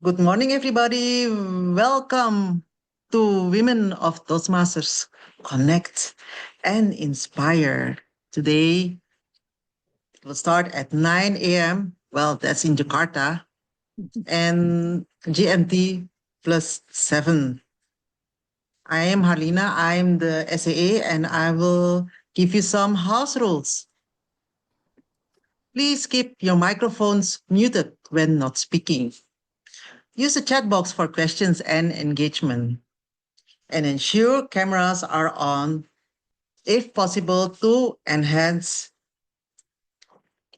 Good morning, everybody. Welcome to Women of Toastmasters Connect and Inspire. Today, we'll start at 9 a.m. Well, that's in Jakarta, and GMT plus 7. I am Harlina. I'm the SAA, and I will give you some house rules. Please keep your microphones muted when not speaking. Use the chat box for questions and engagement. And ensure cameras are on if possible to enhance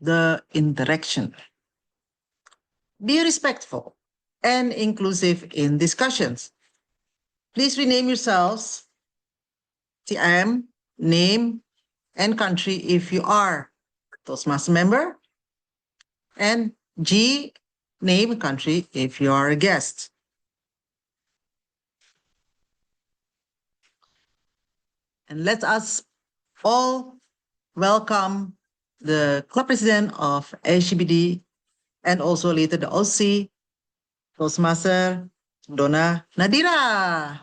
the interaction. Be respectful and inclusive in discussions. Please rename yourselves TM, name, and country if you are a Toastmaster member, and G, name, country if you are a guest. And let us all welcome the club president of HBD and also later the OC, Toastmaster Donna Nadira.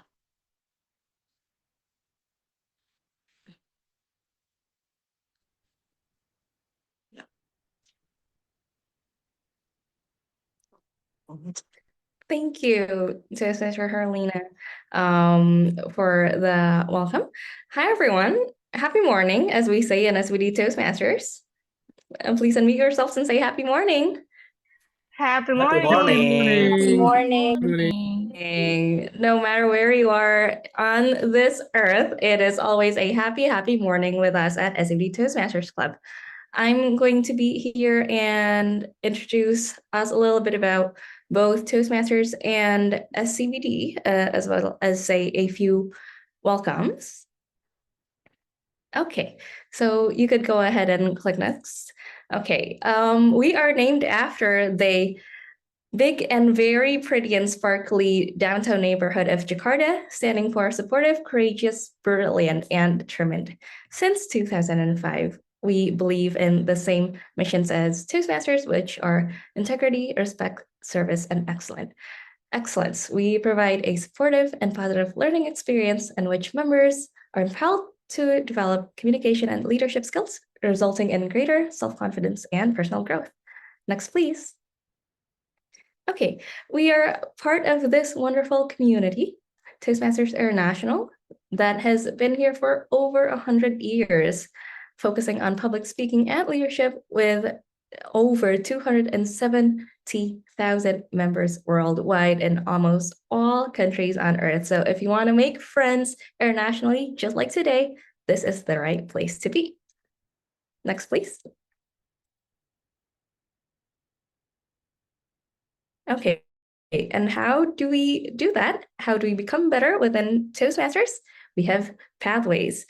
Thank you, Sister Harlina, for the welcome. Hi, everyone. Happy morning, as we say in SVD Toastmasters. And please unmute yourselves and say happy morning. Happy Good morning. morning. Good morning. No matter where you are on this earth, it is always a happy morning with us at SVD Toastmasters Club. I'm going to be here and introduce us a little bit about both Toastmasters and SCBD, as well as say a few welcomes. Okay, so you could go ahead and click next. Okay, we are named after the big and very pretty and sparkly downtown neighborhood of Jakarta, standing for supportive, courageous, brilliant, and determined. Since 2005, we believe in the same missions as Toastmasters, which are integrity, respect, service, and excellence. We provide a supportive and positive learning experience in which members are empowered to develop communication and leadership skills, resulting in greater self-confidence and personal growth. Next, please. Okay, we are part of this wonderful community, Toastmasters International, that has been here for over 100 years, focusing on public speaking and leadership with over 270,000 members worldwide in almost all countries on Earth. So if you want to make friends internationally, just like today, this is the right place to be. Next, please. Okay, and how do we do that? How do we become better within Toastmasters? We have pathways.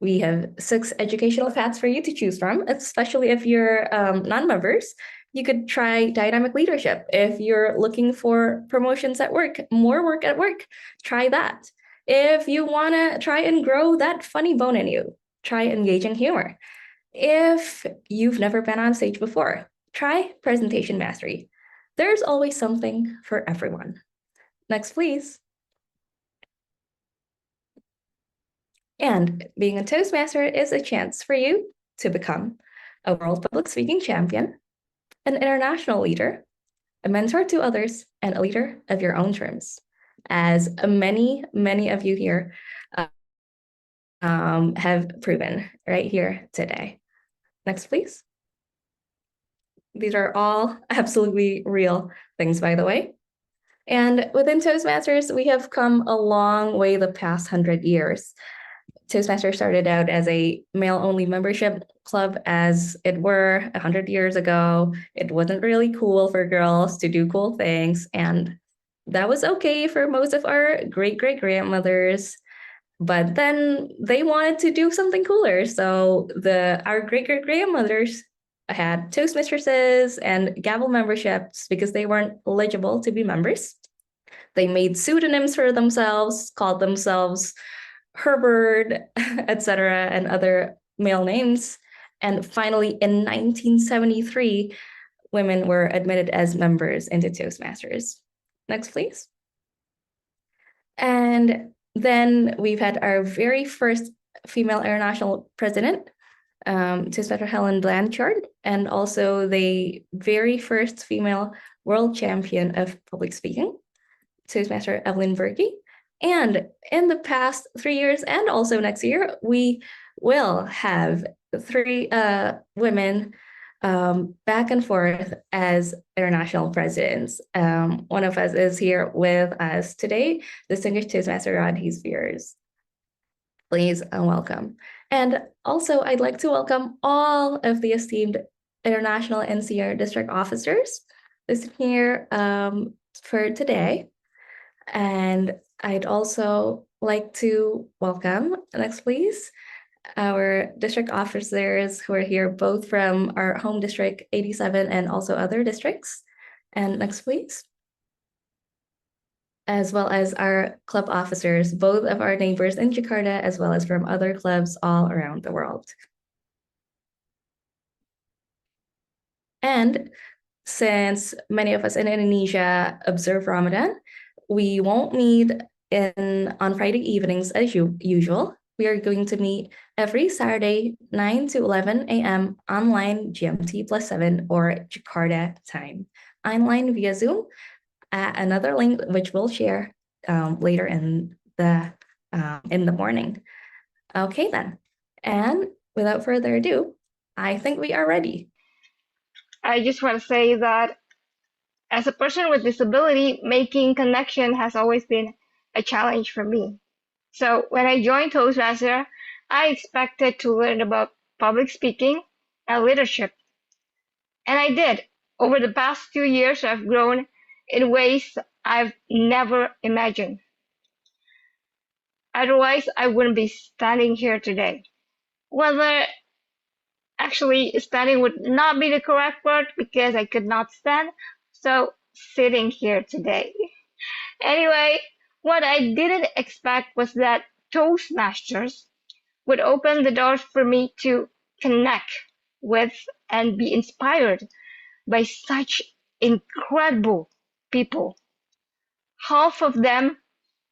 We have 6 educational paths for you to choose from, especially if you're non-members. You could try dynamic leadership. If you're looking for promotions at work, more work at work, try that. If you want to try and grow that funny bone in you, try engaging humor. If you've never been on stage before, try presentation mastery. There's always something for everyone. Next, please. And being a Toastmaster is a chance for you to become a world public speaking champion, an international leader, a mentor to others, and a leader of your own terms, as many of you here have proven right here today. Next, please. These are all absolutely real things, by the way. And within Toastmasters, we have come a long way the past 100 years. Toastmasters started out as a male-only membership club, as it were 100 years ago. It wasn't really cool for girls to do cool things, and that was okay for most of our great-great-grandmothers. But then they wanted to do something cooler, so our great-great-grandmothers had Toastmistresses and Gavel memberships because they weren't eligible to be members. They made pseudonyms for themselves, called themselves Herbert, etc., and other male names. And finally, in 1973, women were admitted as members into Toastmasters. Next, please. And then we've had our very first female international president, Toastmaster Helen Blanchard, and also the very first female world champion of public speaking, Toastmaster Evelyn Berkey. And in the past 3 years and also next year, we will have 3 women back and forth as international presidents. One of us is here with us today, distinguished Toastmaster Radhi Spears. Please and welcome. And also, I'd like to welcome all of the esteemed international NCR district officers listed here for today. And I'd also like to welcome, next please, our district officers who are here both from our home district 87 and also other districts. And next please. As well as our club officers, both of our neighbors in Jakarta, as well as from other clubs all around the world. And since many of us in Indonesia observe Ramadan, we won't meet on Friday evenings as usual. We are going to meet every Saturday, 9 to 11 a.m. online GMT +7 or Jakarta time, online via Zoom. Another link which we'll share later in the morning. Okay then, and without further ado, I think we are ready. I just want to say that as a person with disability, making connection has always been a challenge for me. So when I joined Toastmaster, I expected to learn about public speaking and leadership. And I did. Over the past 2 years, I've grown in ways I've never imagined. Otherwise, I wouldn't be standing here today. Whether actually standing would not be the correct word because I could not stand, so sitting here today. Anyway, what I didn't expect was that Toastmasters would open the doors for me to connect with and be inspired by such incredible people. Half of them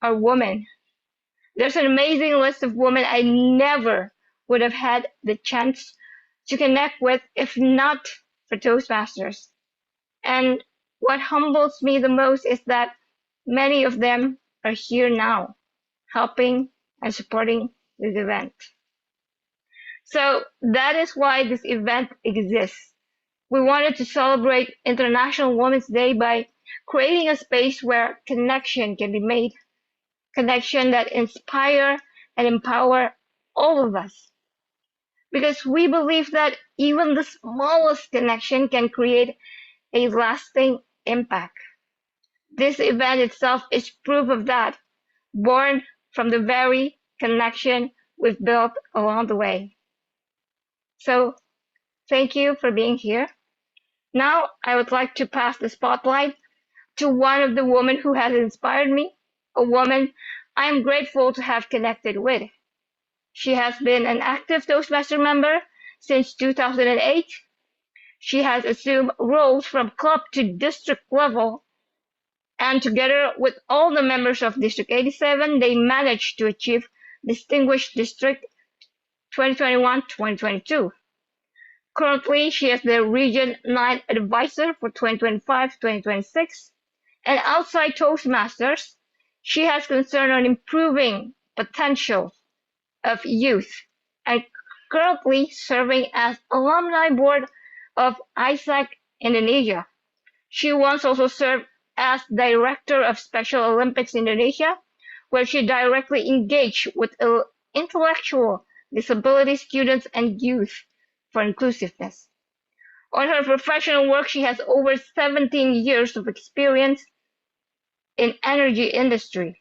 are women. There's an amazing list of women I never would have had the chance to connect with if not for Toastmasters. And what humbles me the most is that many of them are here now, helping and supporting this event. So that is why this event exists. We wanted to celebrate International Women's Day by creating a space where connection can be made, connection that inspire and empower all of us. Because we believe that even the smallest connection can create a lasting impact. This event itself is proof of that, born from the very connection we've built along the way. So, thank you for being here. Now, I would like to pass the spotlight to one of the women who has inspired me, a woman I am grateful to have connected with. She has been an active Toastmaster member since 2008. She has assumed roles from club to district level, and together with all the members of District 87, they managed to achieve Distinguished District 2021-2022. Currently, she is the Region 9 Advisor for 2025-2026, and outside Toastmasters, she has concern on improving potential of youth and currently serving as alumni board of ISAC Indonesia. She once also served as Director of Special Olympics Indonesia, where she directly engaged with intellectual disability students and youth for inclusiveness. On her professional work, she has over 17 years of experience in energy industry,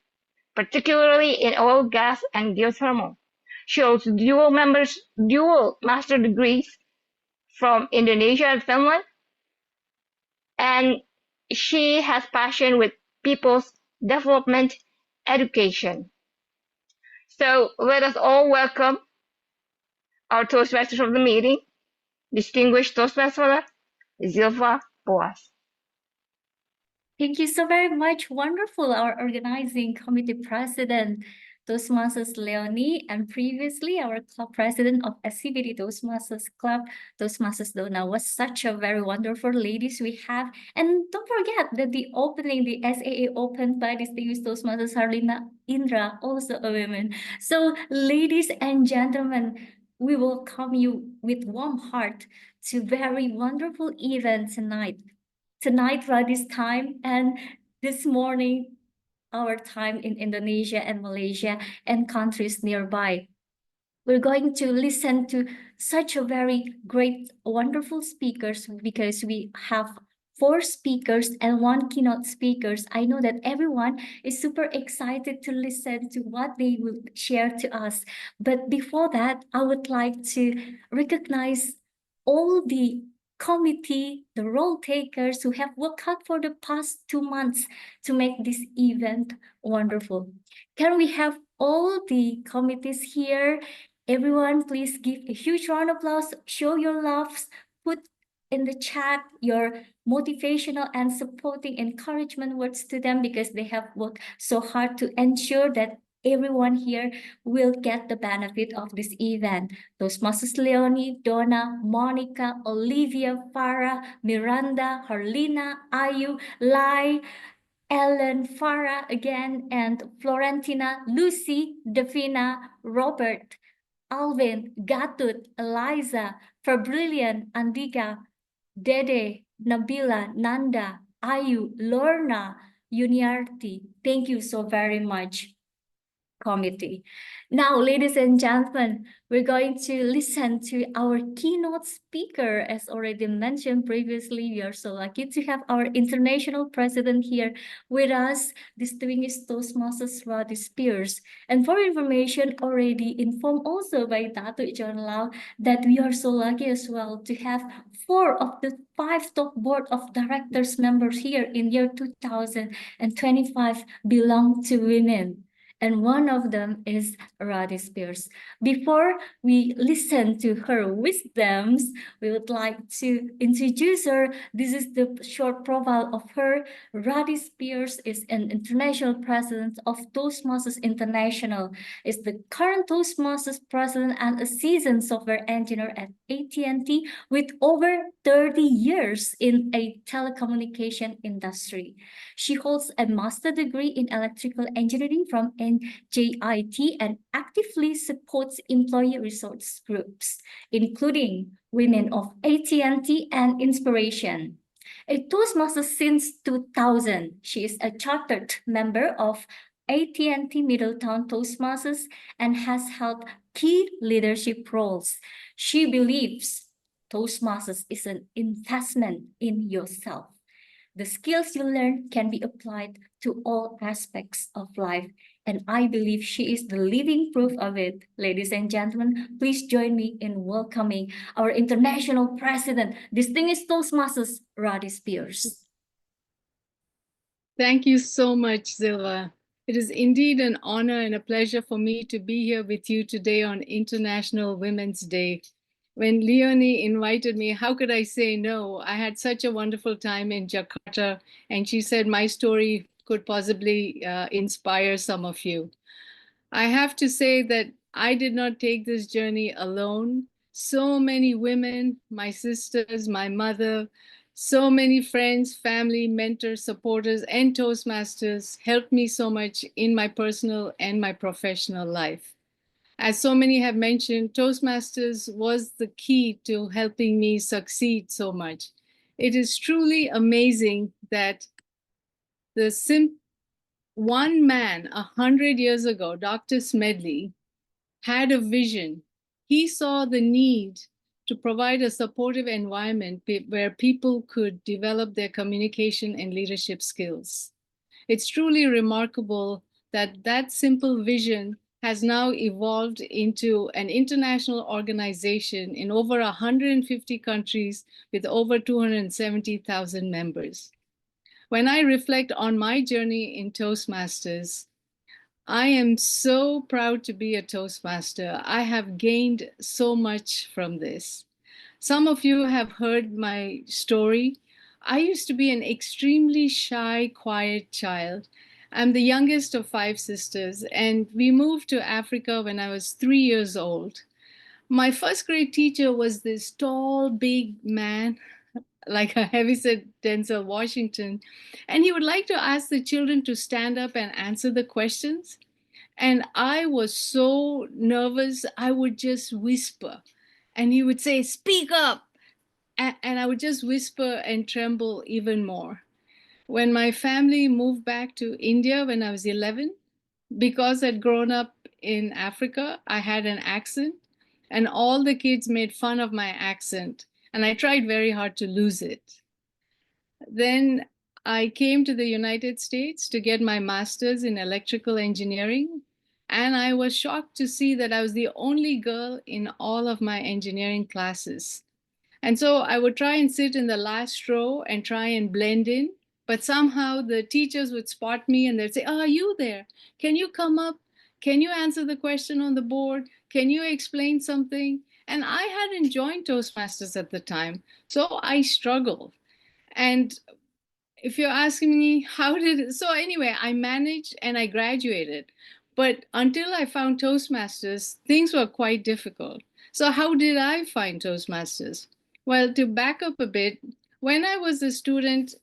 particularly in oil, gas, and geothermal. She holds dual master degrees from Indonesia and Finland, and she has passion with people's development education. So let us all welcome our Toastmasters of the meeting, distinguished Toastmaster Zilva Boas. Thank you so very much. Wonderful. Our organizing committee president, Toastmasters Leonie, and previously our club president of SCBD Toastmasters Club, Toastmasters Dona, was such a very wonderful ladies we have. And don't forget that the opening, the SAA opened by distinguished Toastmasters Harlina Indra, also a woman. So ladies and gentlemen, we welcome you with warm heart to very wonderful event tonight. Tonight, Radhi's time, and this morning, our time in Indonesia and Malaysia and countries nearby. We're going to listen to such a very great, wonderful speakers because we have 4 speakers and 1 keynote speakers. I know that everyone is super excited to listen to what they will share to us. But before that, I would like to recognize all the committee, the role takers who have worked hard for the past 2 months to make this event wonderful. Can we have all the committees here? Everyone, please give a huge round of applause. Show your loves. Put in the chat your motivational and supporting encouragement words to them because they have worked so hard to ensure that everyone here will get the benefit of this event. Toastmasters Leonie, Donna, Monica, Olivia, Farah, Miranda, Harlina, Ayu, Lai, Ellen, Farah again, and Florentina, Lucy, Davina, Robert, Alvin, Gatut, Eliza, Fabrillian, Andika, Dede, Nabila, Nanda, Ayu, Lorna, Uniarti. Thank you so very much, committee. Now, ladies and gentlemen, we're going to listen to our keynote speaker. As already mentioned previously, we are so lucky to have our international president here with us, distinguished Toastmasters Radhi Spears. And for information, already informed also by Datuk John Lau that we are so lucky as well to have 4 of the 5 top board of directors members here in year 2025 belong to women. And one of them is Radhi Spears. Before we listen to her wisdoms, we would like to introduce her. This is the short profile of her. Radhi Spears is an international president of Toastmasters International, is the current Toastmasters president and a seasoned software engineer at AT&T with over 30 years in a telecommunication industry. She holds a master's degree in electrical engineering from NJIT and actively supports employee resource groups, including Women of AT&T and Inspiration. A Toastmaster since 2000, she is a chartered member of AT&T Middletown Toastmasters and has held key leadership roles. She believes Toastmasters is an investment in yourself. The skills you learn can be applied to all aspects of life, and I believe she is the living proof of it. Ladies and gentlemen, please join me in welcoming our international president, distinguished Toastmasters, Radhi Spears. Thank you so much, Zilva. It is indeed an honor and a pleasure for me to be here with you today on International Women's Day. When Leonie invited me, how could I say no? I had such a wonderful time in Jakarta, and she said my story could possibly inspire some of you. I have to say that I did not take this journey alone. So many women, my sisters, my mother, so many friends, family, mentors, supporters, and Toastmasters helped me so much in my personal and my professional life. As so many have mentioned, Toastmasters was the key to helping me succeed so much. It is truly amazing that one man 100 years ago, Dr. Smedley, had a vision. He saw the need to provide a supportive environment where people could develop their communication and leadership skills. It's truly remarkable that that simple vision has now evolved into an international organization in over 150 countries with over 270,000 members. When I reflect on my journey in Toastmasters, I am so proud to be a Toastmaster. I have gained so much from this. Some of you have heard my story. I used to be an extremely shy, quiet child. I'm the youngest of 5 sisters, and we moved to Africa when I was 3 years old. My first grade teacher was this tall, big man, like a heavyset Denzel Washington, and he would like to ask the children to stand up and answer the questions. And I was so nervous, I would just whisper. And he would say, "Speak up." And I would just whisper and tremble even more. When my family moved back to India when I was 11, because I'd grown up in Africa, I had an accent, and all the kids made fun of my accent. And I tried very hard to lose it. Then I came to the United States to get my master's in electrical engineering. And I was shocked to see that I was the only girl in all of my engineering classes. And so I would try and sit in the last row and try and blend in. But somehow the teachers would spot me and they'd say, "Oh, are you there? Can you come up? Can you answer the question on the board? Can you explain something?" And I hadn't joined Toastmasters at the time, so I struggled. And if you're asking me how did it, so anyway, I managed and I graduated. But until I found Toastmasters, things were quite difficult. So how did I find Toastmasters? Well, to back up a bit, when I was a student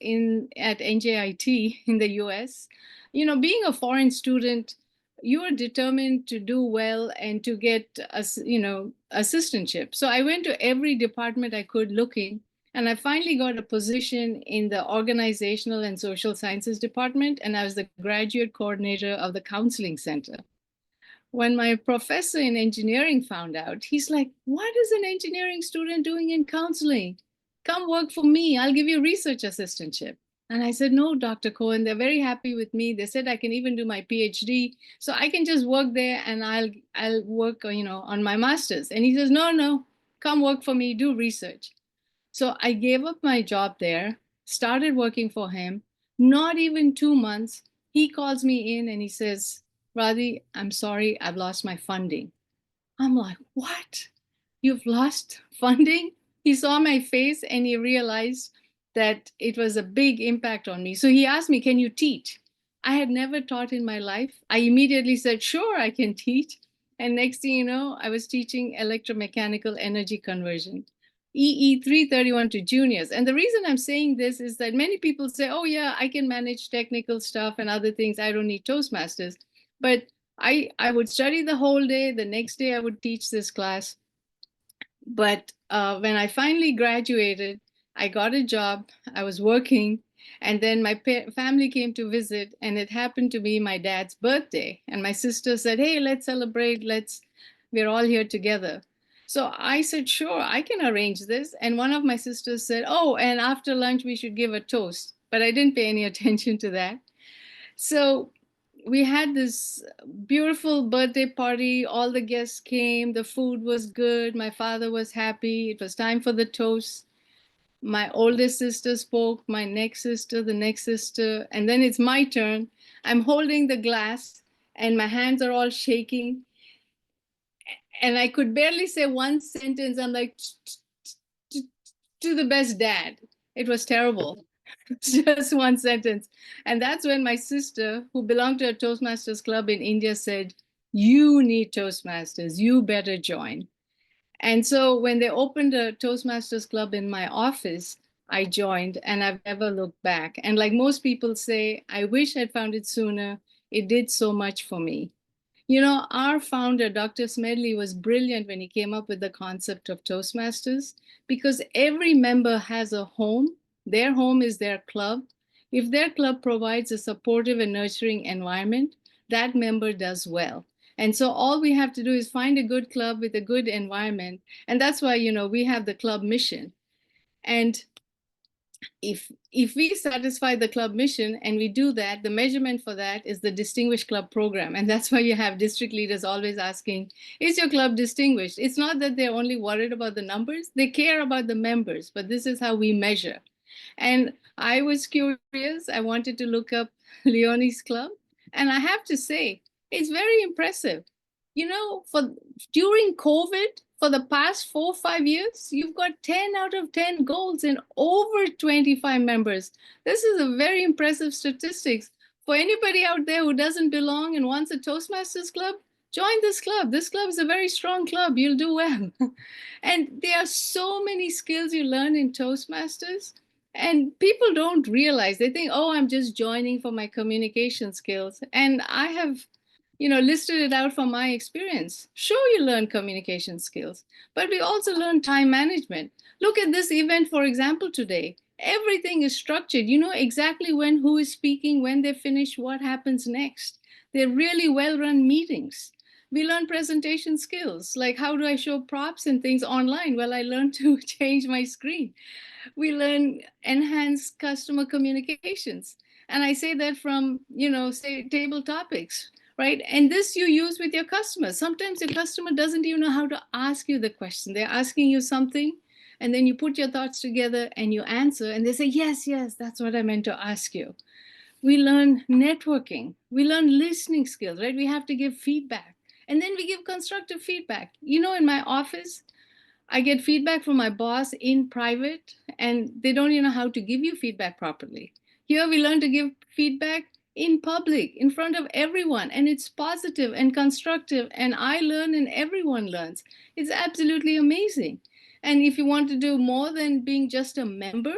at NJIT in the US, being a foreign student, you are determined to do well and to get assistantship. So I went to every department I could looking, and I finally got a position in the Organizational and Social Sciences department, and I was the graduate coordinator of the counseling center. When my professor in engineering found out, he's like, "What is an engineering student doing in counseling? Come work for me. I'll give you research assistantship." And I said, "No, Dr. Cohen, they're very happy with me. They said I can even do my PhD. So I can just work there and I'll work, on my master's." And he says, "No, come work for me, do research." So I gave up my job there, started working for him. Not even 2 months, he calls me in and he says, "Radhi, I'm sorry, I've lost my funding." I'm like, "What? You've lost funding?" He saw my face and he realized that it was a big impact on me. So he asked me, "Can you teach?" I had never taught in my life. I immediately said, "Sure, I can teach." And next thing you know, I was teaching electromechanical energy conversion, EE 331 to juniors. And the reason I'm saying this is that many people say, "Oh yeah, I can manage technical stuff and other things. I don't need Toastmasters." But I would study the whole day. The next day I would teach this class. But when I finally graduated, I got a job. I was working. And then my family came to visit, and it happened to be my dad's birthday. And my sister said, "Hey, let's celebrate. We're all here together." So I said, "Sure, I can arrange this." And one of my sisters said, "Oh, and after lunch, we should give a toast." But I didn't pay any attention to that. So we had this beautiful birthday party. All the guests came. The food was good. My father was happy. It was time for the toast. My oldest sister spoke, my next sister, the next sister, and then it's my turn. I'm holding the glass and my hands are all shaking. And I could barely say one sentence. I'm like, "To the best dad." It was terrible. Just one sentence. And that's when my sister, who belonged to a Toastmasters club in India, said, "You need Toastmasters. You better join." And so when they opened a Toastmasters club in my office, I joined, and I've never looked back. And like most people say, I wish I'd found it sooner. It did so much for me. Our founder, Dr. Smedley, was brilliant when he came up with the concept of Toastmasters, because every member has a home. Their home is their club. If their club provides a supportive and nurturing environment, that member does well. And so all we have to do is find a good club with a good environment. And that's why, we have the club mission. And if we satisfy the club mission and we do that, the measurement for that is the Distinguished Club Program. And that's why you have district leaders always asking, "Is your club distinguished?" It's not that they're only worried about the numbers. They care about the members, but this is how we measure. And I was curious. I wanted to look up Leonie's club. And I have to say, it's very impressive. During COVID, for the past 4 or 5 years, you've got 10 out of 10 goals and over 25 members. This is a very impressive statistics. For anybody out there who doesn't belong and wants a Toastmasters club, join this club. This club is a very strong club. You'll do well. And there are so many skills you learn in Toastmasters. And people don't realize, they think, oh, I'm just joining for my communication skills. And I have, listed it out from my experience. Sure, you learn communication skills, but we also learn time management. Look at this event, for example, today. Everything is structured. You know exactly when who is speaking, when they finish, what happens next. They're really well-run meetings. We learn presentation skills, like how do I show props and things online? Well, I learned to change my screen. We learn enhanced customer communications. And I say that from, say table topics, right? And this you use with your customers. Sometimes your customer doesn't even know how to ask you the question. They're asking you something, and then you put your thoughts together and you answer, and they say, yes, that's what I meant to ask you. We learn networking. We learn listening skills, right? We have to give feedback. And then we give constructive feedback. In my office, I get feedback from my boss in private, and they don't even know how to give you feedback properly. Here we learn to give feedback in public, in front of everyone, and it's positive and constructive, and I learn and everyone learns. It's absolutely amazing. And if you want to do more than being just a member,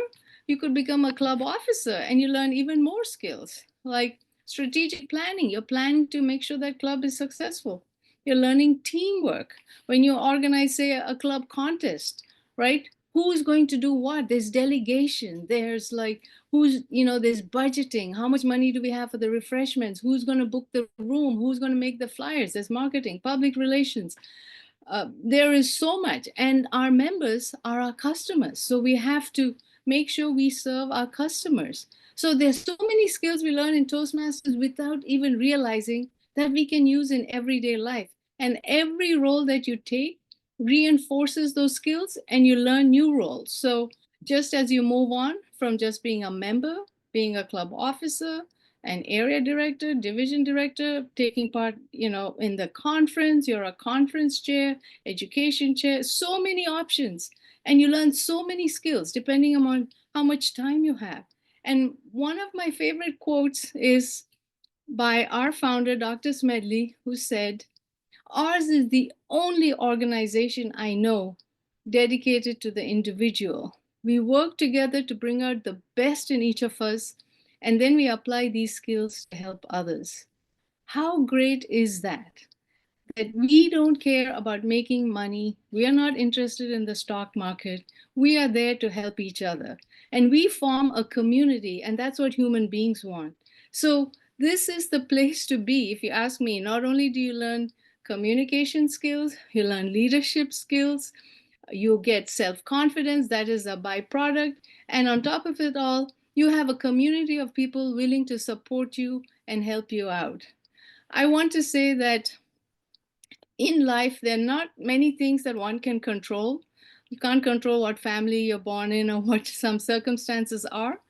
you could become a club officer and you learn even more skills, like strategic planning. You're planning to make sure that club is successful. You're learning teamwork. When you organize, say, a club contest, right? Who's going to do what? There's delegation. There's there's budgeting. How much money do we have for the refreshments? Who's going to book the room? Who's going to make the flyers? There's marketing, public relations. There is so much. And our members are our customers. So we have to make sure we serve our customers. So there's so many skills we learn in Toastmasters without even realizing that we can use in everyday life. And every role that you take reinforces those skills and you learn new roles. So just as you move on from just being a member, being a club officer, an area director, division director, taking part, in the conference, you're a conference chair, education chair, so many options. And you learn so many skills depending on how much time you have. And one of my favorite quotes is by our founder, Dr. Smedley, who said, ours is the only organization I know dedicated to the individual. We work together to bring out the best in each of us, and then we apply these skills to help others. How great is that? That we don't care about making money. We are not interested in the stock market. We are there to help each other. And we form a community, and that's what human beings want. So this is the place to be. If you ask me, not only do you learn communication skills, you learn leadership skills, you get self-confidence, that is a byproduct. And on top of it all, you have a community of people willing to support you and help you out. I want to say that in life, there are not many things that one can control. You can't control what family you're born in or what some circumstances are,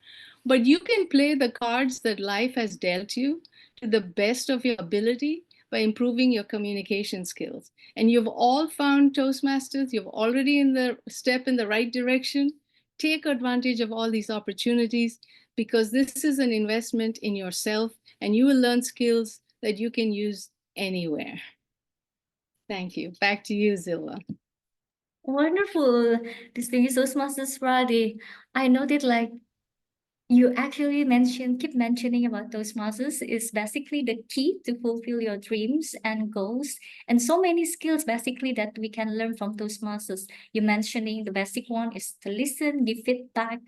but you can play the cards that life has dealt you to the best of your ability by improving your communication skills. And you've all found Toastmasters, you've already step in the right direction. Take advantage of all these opportunities because this is an investment in yourself and you will learn skills that you can use anywhere. Thank you. Back to you, Zilwa. Wonderful. Distinguished Toastmasters Radhi. I noted you actually keep mentioning about Toastmasters is basically the key to fulfill your dreams and goals. And so many skills basically that we can learn from Toastmasters. You mentioning the basic one is to listen, give feedback,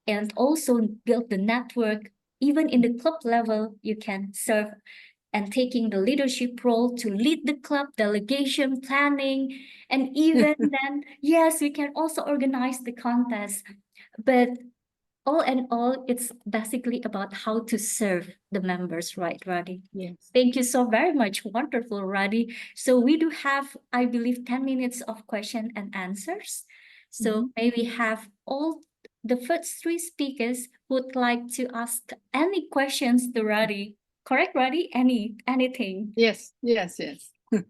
and also build the network. Even in the club level, you can serve and taking the leadership role to lead the club, delegation, planning, and even then, yes, we can also organize the contest. But all in all, it's basically about how to serve the members, right, Radhi? Yes. Thank you so very much. Wonderful, Radhi. So we do have, I believe, 10 minutes of question and answers. So may we have all the first three speakers would like to ask any questions to Radhi. Correct, Radhi? Anything? Yes.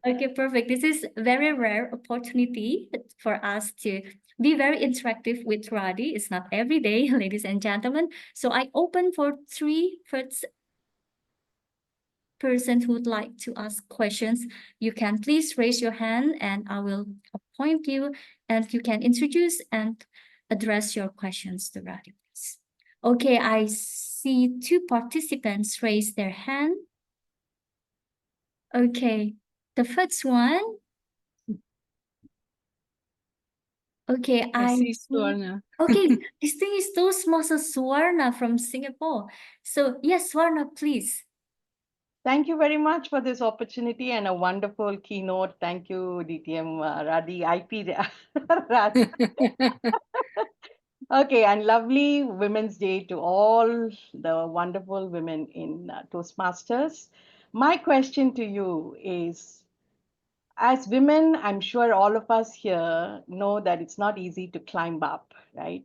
Okay, perfect. This is very rare opportunity for us to be very interactive with Radhi. It's not every day, ladies and gentlemen. So I open for three first person who would like to ask questions. You can please raise your hand and I will appoint you and you can introduce and address your questions to Radhi. Okay, I see two participants raise their hand. Okay, the first one. Okay, I see Swarna. Okay, this thing is Toastmasters Swarna from Singapore. So yes, Swarna, please. Thank you very much for this opportunity and a wonderful keynote. Thank you, DTM Radhi, IP Radhi. Okay, and lovely Women's Day to all the wonderful women in Toastmasters. My question to you is, as women, I'm sure all of us here know that it's not easy to climb up, right?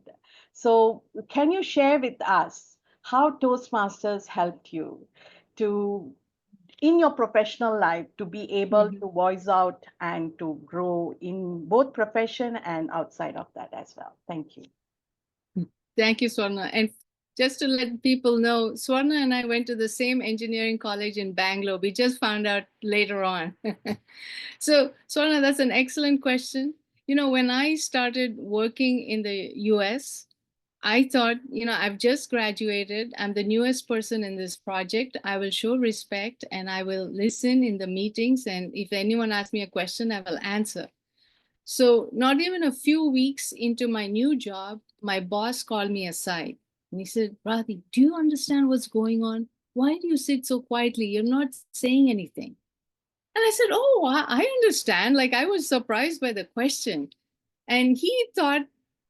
So can you share with us how Toastmasters helped you to in your professional life to be able to voice out and to grow in both profession and outside of that as well? Thank you. Thank you, Swarna. And just to let people know, Swarna and I went to the same engineering college in Bangalore. We just found out later on. So, Swarna, that's an excellent question. You know, when I started working in the US, I thought, you know, I've just graduated. I'm the newest person in this project. I will show respect and I will listen in the meetings. And if anyone asks me a question, I will answer. So not even a few weeks into my new job, my boss called me aside and he said, Radhi, do you understand what's going on? Why do you sit so quietly? You're not saying anything. And I said, oh, I understand. Like I was surprised by the question. And he thought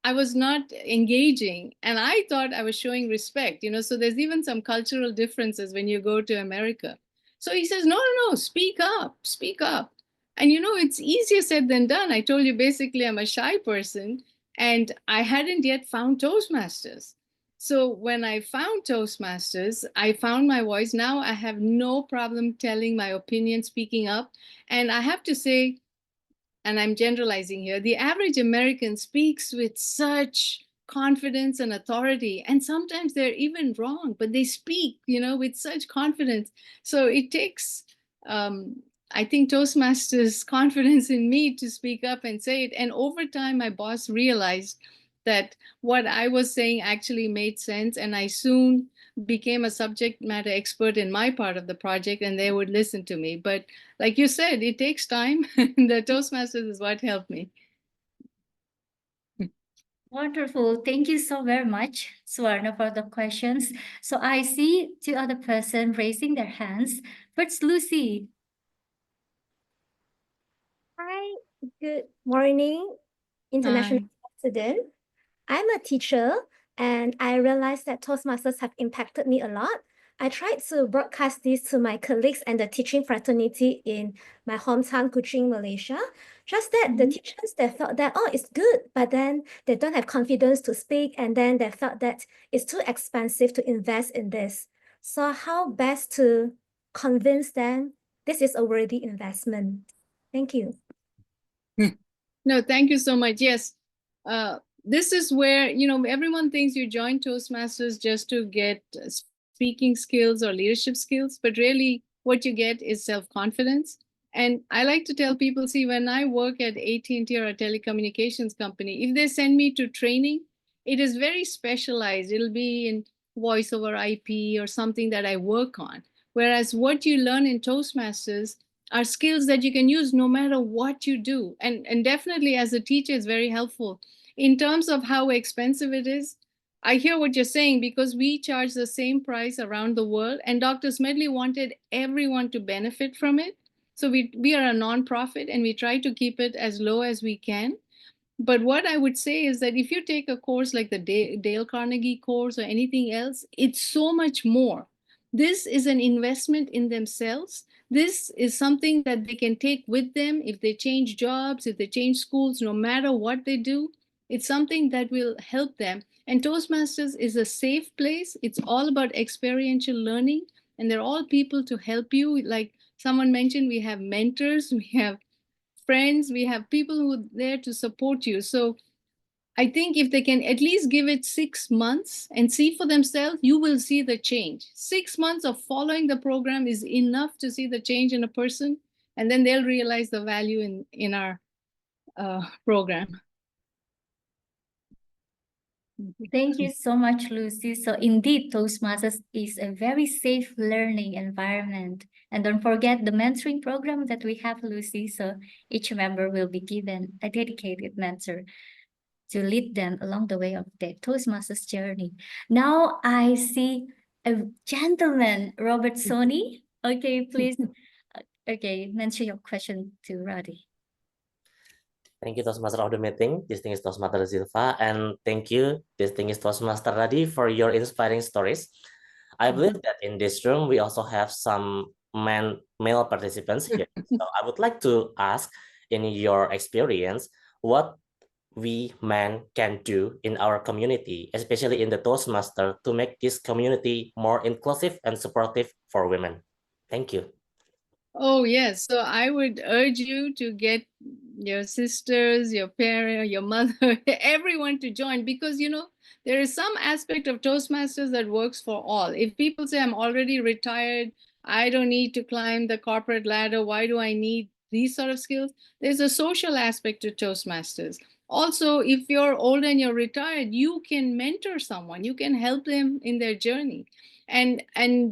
I was not engaging and I thought I was showing respect, you know, so there's even some cultural differences when you go to America. So he says, no, speak up, speak up. And you know, it's easier said than done. I told you basically I'm a shy person and I hadn't yet found Toastmasters. So when I found Toastmasters, I found my voice. Now I have no problem telling my opinion, speaking up. And I have to say, and I'm generalizing here, the average American speaks with such confidence and authority. And sometimes they're even wrong, but they speak, you know, with such confidence. So it takes, I think, Toastmasters' confidence in me to speak up and say it. And over time, my boss realized that what I was saying actually made sense. And I soon became a subject matter expert in my part of the project and they would listen to me. But like you said, it takes time. The Toastmasters is what helped me. Wonderful. Thank you so very much, Swarna, for the questions. So I see two other persons raising their hands. First, Lucy. Hi, good morning, international student. I'm a teacher and I realized that Toastmasters have impacted me a lot. I tried to broadcast this to my colleagues and the teaching fraternity in my hometown, Kuching, Malaysia. Just that the teachers, they felt that, oh, it's good, but then they don't have confidence to speak and then they felt that it's too expensive to invest in this. So how best to convince them this is a worthy investment? Thank you. No, thank you so much. Yes. This is where, you know, everyone thinks you join Toastmasters just to get speaking skills or leadership skills, but really what you get is self-confidence. And I like to tell people, see, when I work at AT&T or a telecommunications company, if they send me to training, it is very specialized. It'll be in voice over IP or something that I work on. Whereas what you learn in Toastmasters are skills that you can use no matter what you do. And definitely as a teacher, it's very helpful. In terms of how expensive it is, I hear what you're saying because we charge the same price around the world and Dr. Smedley wanted everyone to benefit from it. So we are a nonprofit and we try to keep it as low as we can. But what I would say is that if you take a course like the Dale Carnegie course or anything else, it's so much more. This is an investment in themselves. This is something that they can take with them if they change jobs, if they change schools, no matter what they do. It's something that will help them. And Toastmasters is a safe place. It's all about experiential learning. and they're all people to help you. Like someone mentioned, we have mentors, we have friends, we have people who are there to support you. So I think if they can at least give it 6 months and see for themselves, you will see the change. 6 months of following the program is enough to see the change in a person, and then they'll realize the value in our program. Thank you so much, Lucy. So indeed, Toastmasters is a very safe learning environment. And don't forget the mentoring program that we have, Lucy. So each member will be given a dedicated mentor to lead them along the way of their Toastmasters journey. Now I see a gentleman, Robert Soni. Okay, please. Okay, mention your question to Radhi. Thank you, Toastmaster of the meeting, distinguished Toastmaster Zilfa, and thank you, distinguished Toastmaster Radhi, for your inspiring stories. I believe that in this room, we also have some male participants here. So I would like to ask, in your experience, what we men can do in our community, especially in the Toastmaster, to make this community more inclusive and supportive for women. Thank you. Oh, yes. So I would urge you to get your sisters, your parent, your mother, everyone to join, because, you know, there is some aspect of Toastmasters that works for all. If people say, I'm already retired, I don't need to climb the corporate ladder, why do I need these sort of skills? There's a social aspect to Toastmasters. Also, if you're old and you're retired, you can mentor someone, you can help them in their journey. And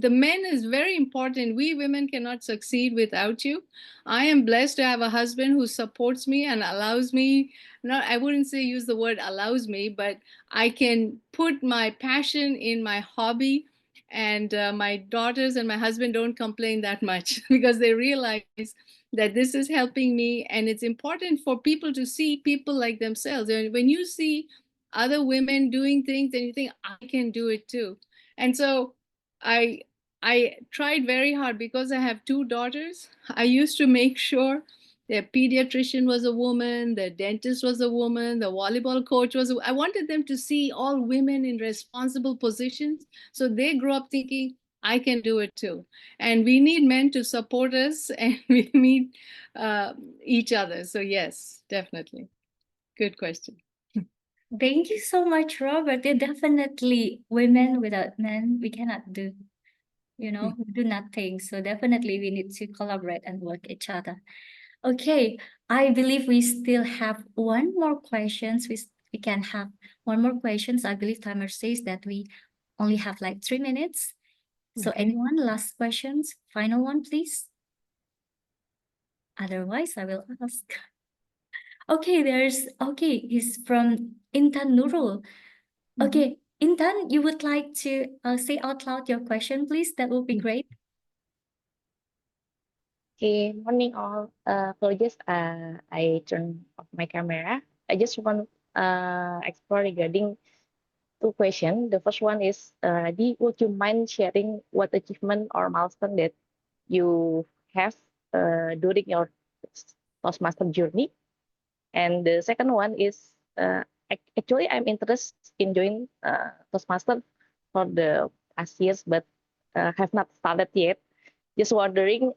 the men is very important. We women cannot succeed without you. I am blessed to have a husband who supports me and allows me, not, I wouldn't say use the word allows me, but I can put my passion in my hobby. And my daughters and my husband don't complain that much because they realize that this is helping me. And it's important for people to see people like themselves. And when you see other women doing things, then you think, I can do it too. And so I tried very hard because I have 2 daughters. I used to make sure their pediatrician was a woman, the dentist was a woman, the volleyball coach was I wanted them to see all women in responsible positions. So they grew up thinking, I can do it too. And we need men to support us, and we need each other. So yes, definitely. Good question. Thank you so much, Robert. They're definitely women without men, we cannot do, we do nothing. So definitely we need to collaborate and work each other. Okay, I believe we still have one more questions. We can have one more questions. I believe timer says that we only have like 3 minutes. So anyone, last questions? Final one, please. Otherwise, I will ask. Okay, it's from Intan Noorul. Okay, Intan, you would like to say out loud your question, please? That would be great. Okay, morning all. Apologies, I turned off my camera. I just want explore regarding 2 questions. The first one is, would you mind sharing what achievement or milestone that you have during your Toastmaster journey? And the second one is, actually I'm interested in joining Toastmaster for the past years, but have not started yet. Just wondering,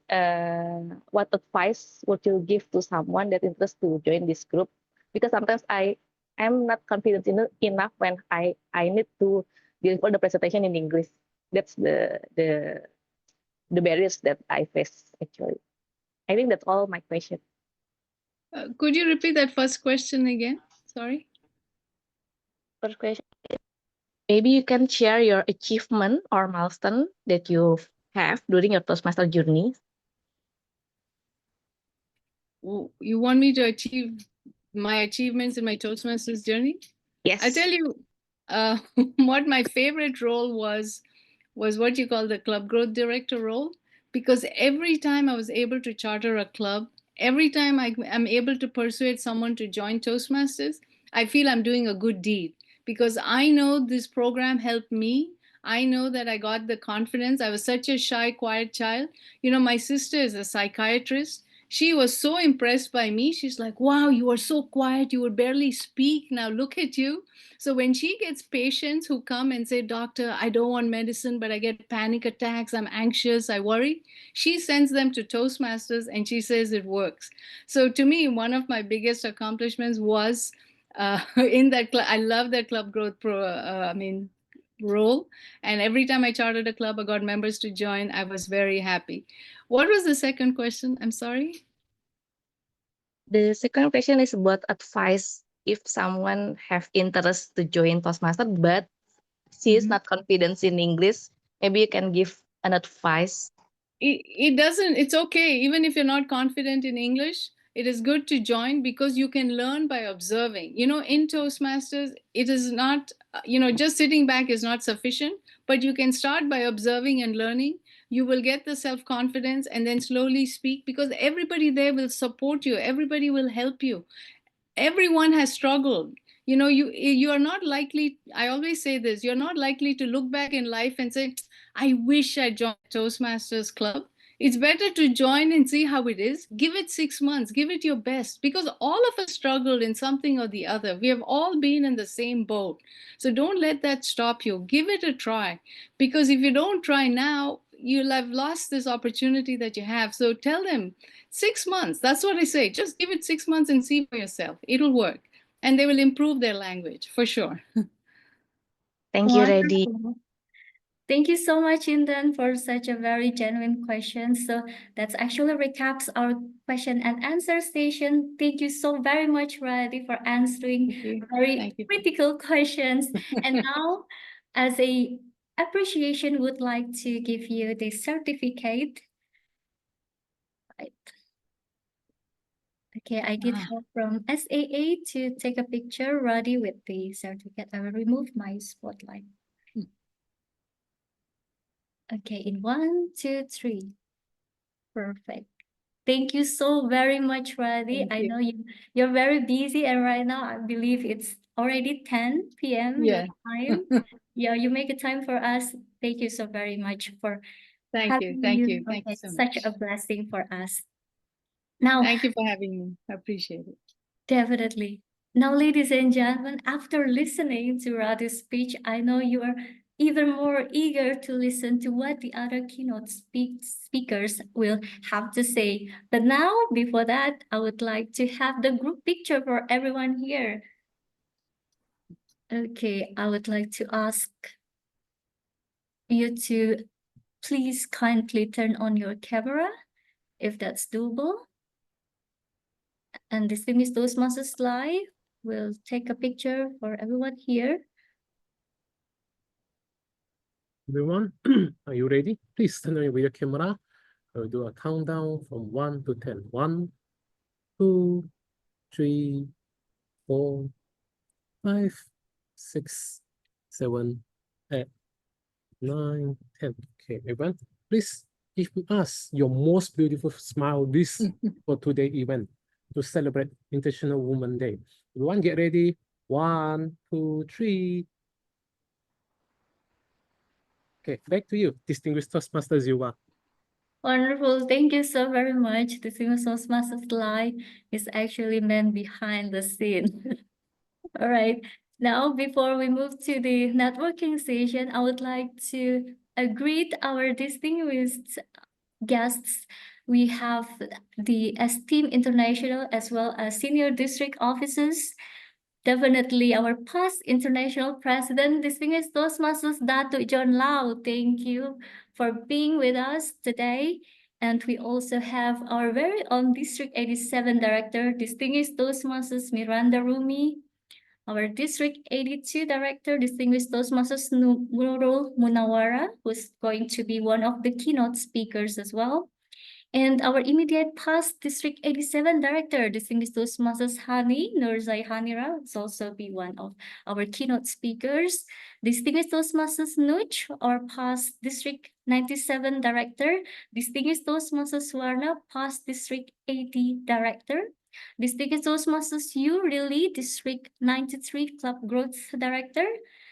what advice would you give to someone that interested to join this group? Because sometimes I'm not confident enough when I need to deliver the presentation in English. That's the barriers that I face actually. I think that's all my question. Could you repeat that first question again? Sorry. First question, maybe you can share your achievement or milestone that you have during your Toastmaster journey. You want me to achieve my achievements in my Toastmasters journey? Yes. I tell you, what my favorite role was what you call the club growth director role, because every time I was able to charter a club, every time I'm able to persuade someone to join Toastmasters, I feel I'm doing a good deed, because I know this program helped me. I know that I got the confidence. I was such a shy, quiet child. You know, my sister is a psychiatrist. She was so impressed by me. She's like, wow, you are so quiet. You would barely speak. Now look at you. So when she gets patients who come and say, doctor, I don't want medicine, but I get panic attacks, I'm anxious, I worry, she sends them to Toastmasters and she says it works. So to me, one of my biggest accomplishments was in that club. I love that club growth role. And every time I chartered a club, I got members to join. I was very happy. What was the second question? I'm sorry. The second question is about advice if someone have interest to join Toastmaster, but she is not confident in English. Maybe you can give an advice. It doesn't, it's okay. Even if you're not confident in English, it is good to join because you can learn by observing. You know, in Toastmasters, it is not, just sitting back is not sufficient, but you can start by observing and learning. You will get the self-confidence and then slowly speak because everybody there will support you. Everybody will help you. Everyone has struggled. You are not likely, I always say this, you're not likely to look back in life and say, I wish I joined Toastmasters club. It's better to join and see how it is. Give it 6 months, give it your best, because all of us struggled in something or the other. We have all been in the same boat. So don't let that stop you. Give it a try, because if you don't try now, you'll have lost this opportunity that you have. So tell them 6 months. That's what I say. Just give it 6 months and see for yourself. It'll work. And they will improve their language for sure. Thank you, Radhi. Wonderful. Thank you so much, Indan, for such a very genuine question. So that's actually recaps our question and answer session. Thank you so very much, Radhi, for answering very Thank you. critical questions. And now, as a appreciation, would like to give you the certificate. Right. Okay, I did help from SAA to take a picture, Radhi, with the certificate. I will remove my spotlight. Okay, in 1, 2, 3. Perfect. Thank you so very much, Radhi. I know you're very busy, and right now I believe it's already 10 p.m. your time. Yeah, you make a time for us. Thank you so very much for having Thank you. you. Thank you Okay, so such much. a blessing for us. Now, Thank you for having me. I appreciate it. definitely. Now, ladies and gentlemen, after listening to Radhi's speech, I know you are even more eager to listen to what the other keynote speakers will have to say. But now, before that, I would like to have the group picture for everyone here. Okay, I would like to ask you to please kindly turn on your camera, if that's doable. And distinguished Toastmasters Live will take a picture for everyone here. Everyone, are you ready? Please turn on your camera. I'll do a countdown from 1 to 10. 1, 2, 3, 4, 5, 6, 7, 8, 9, 10. Okay, everyone, please give us your most beautiful smile this for today's event to celebrate International Women's Day. Everyone, get ready. 1, 2, 3. Okay, back to you, distinguished Toastmasters Yuva. Wonderful. Thank you so very much. The Distinguished Toastmasters Live is actually man behind the scene. All right. Now, before we move to the networking session, I would like to greet our distinguished guests. We have the esteemed international as well as senior district officers. Definitely our past international president, distinguished Toastmasters Datuk John Lau. Thank you for being with us today. And we also have our very own District 87 Director, distinguished Toastmasters Miranda Rumi, our District 82 Director, distinguished Toastmasters Noorul Munawwara, who's going to be one of the keynote speakers as well. And our immediate past District 87 Director, distinguished Toastmasters Hani, Zaihanirah, will also be one of our keynote speakers. Distinguished Toastmasters Nuch, our past District 97 Director. Distinguished Toastmasters Warna, past District 80 Director. Distinguished Toastmasters Yu Lily, District 93 Club Growth Director.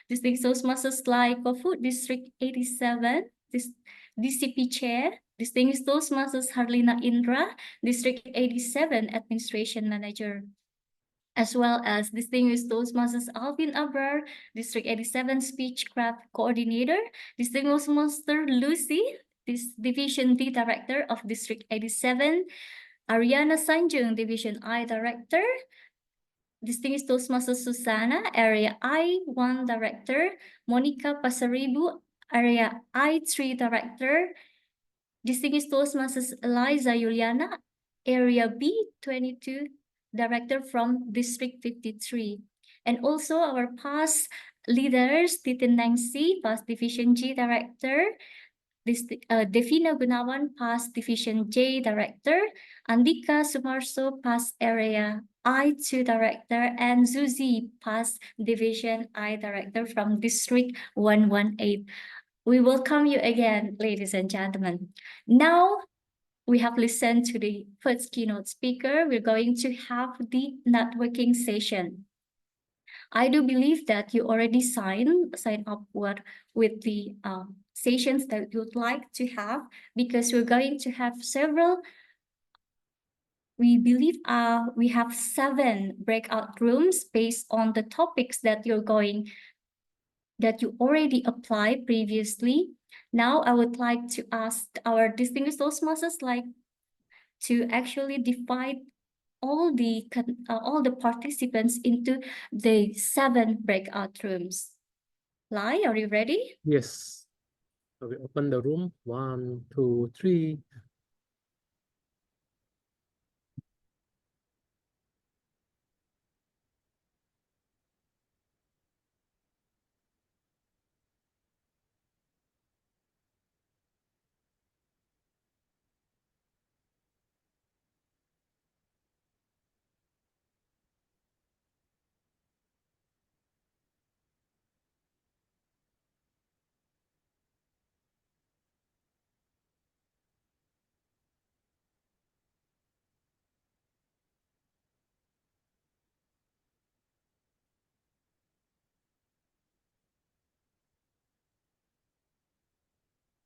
Distinguished Toastmasters Lai Kofu, District 87. DCP Chair, Distinguished Toastmasters Harlina Indra, District 87 Administration Manager, as well as Distinguished Toastmasters Alvin Abrar, District 87 Speechcraft Coordinator, Distinguished Toastmaster Lucy, Division D Director of District 87, Ariana Sanjung, Division I Director, Distinguished Toastmasters Susana, Area I1 Director, Monica Pasaribu, Area I3 Director, Distinguished Toastmasters Eliza Juliana, Area B22 Director from District 53. And also our past leaders, Titin Nangsi, past Division G Director, Devina Gunawan, past Division J Director, Andika Sumarso, past Area I2 Director, and Zuzi, past Division I Director from District 118. We welcome you again, ladies and gentlemen. Now, we have listened to the first keynote speaker. We're going to have the networking session. I do believe that you already sign up with the sessions that you'd like to have, because we're going to have several. We believe we have 7 breakout rooms based on the topics that you already applied previously. Now I would like to ask our distinguished Toastmasters to actually divide all the participants into the 7 breakout rooms. Lai, are you ready? Yes. So we open the room. 1, 2, 3.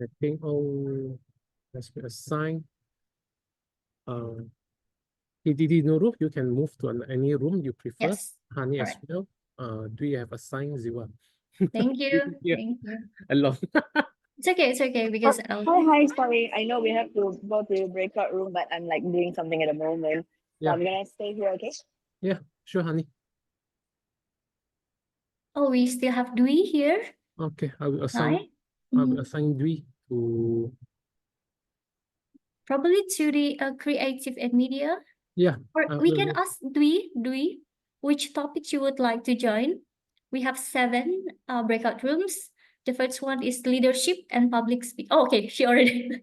I think all has been assigned. PDD Noorul, you can move to any room you prefer. Yes. Hani as Correct. well. Do you have assigned Ziwa? Thank you. Yeah. Thank you. Alone. It's okay because Hi, sorry. I know we have to go to the breakout room, but I'm like doing something at the moment. So Yeah. I'm gonna stay here, okay? Yeah, sure, Hani. Oh, we still have Dwi here. Okay, I will assign Dwi to Probably to the creative and media. yeah. Or we can ask Dwi, which topics you would like to join. We have 7 breakout rooms. The first one is leadership and public speaking. Oh, okay, she already.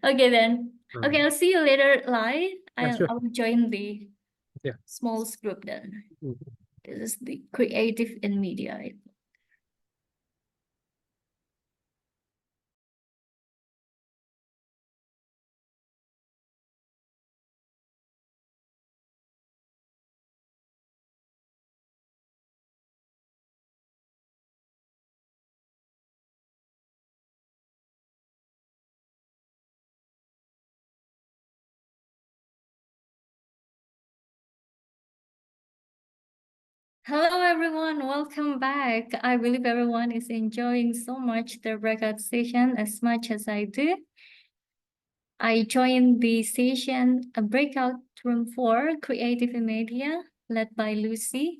Okay then. Okay, I'll see you later, Lai. Yeah, sure. I will join the Yeah. small group then. Mhm. This is the creative and media. Hello everyone, welcome back. I believe everyone is enjoying so much the breakout session as much as I do. I joined the session, a breakout room 4, Creative and Media, led by Lucy.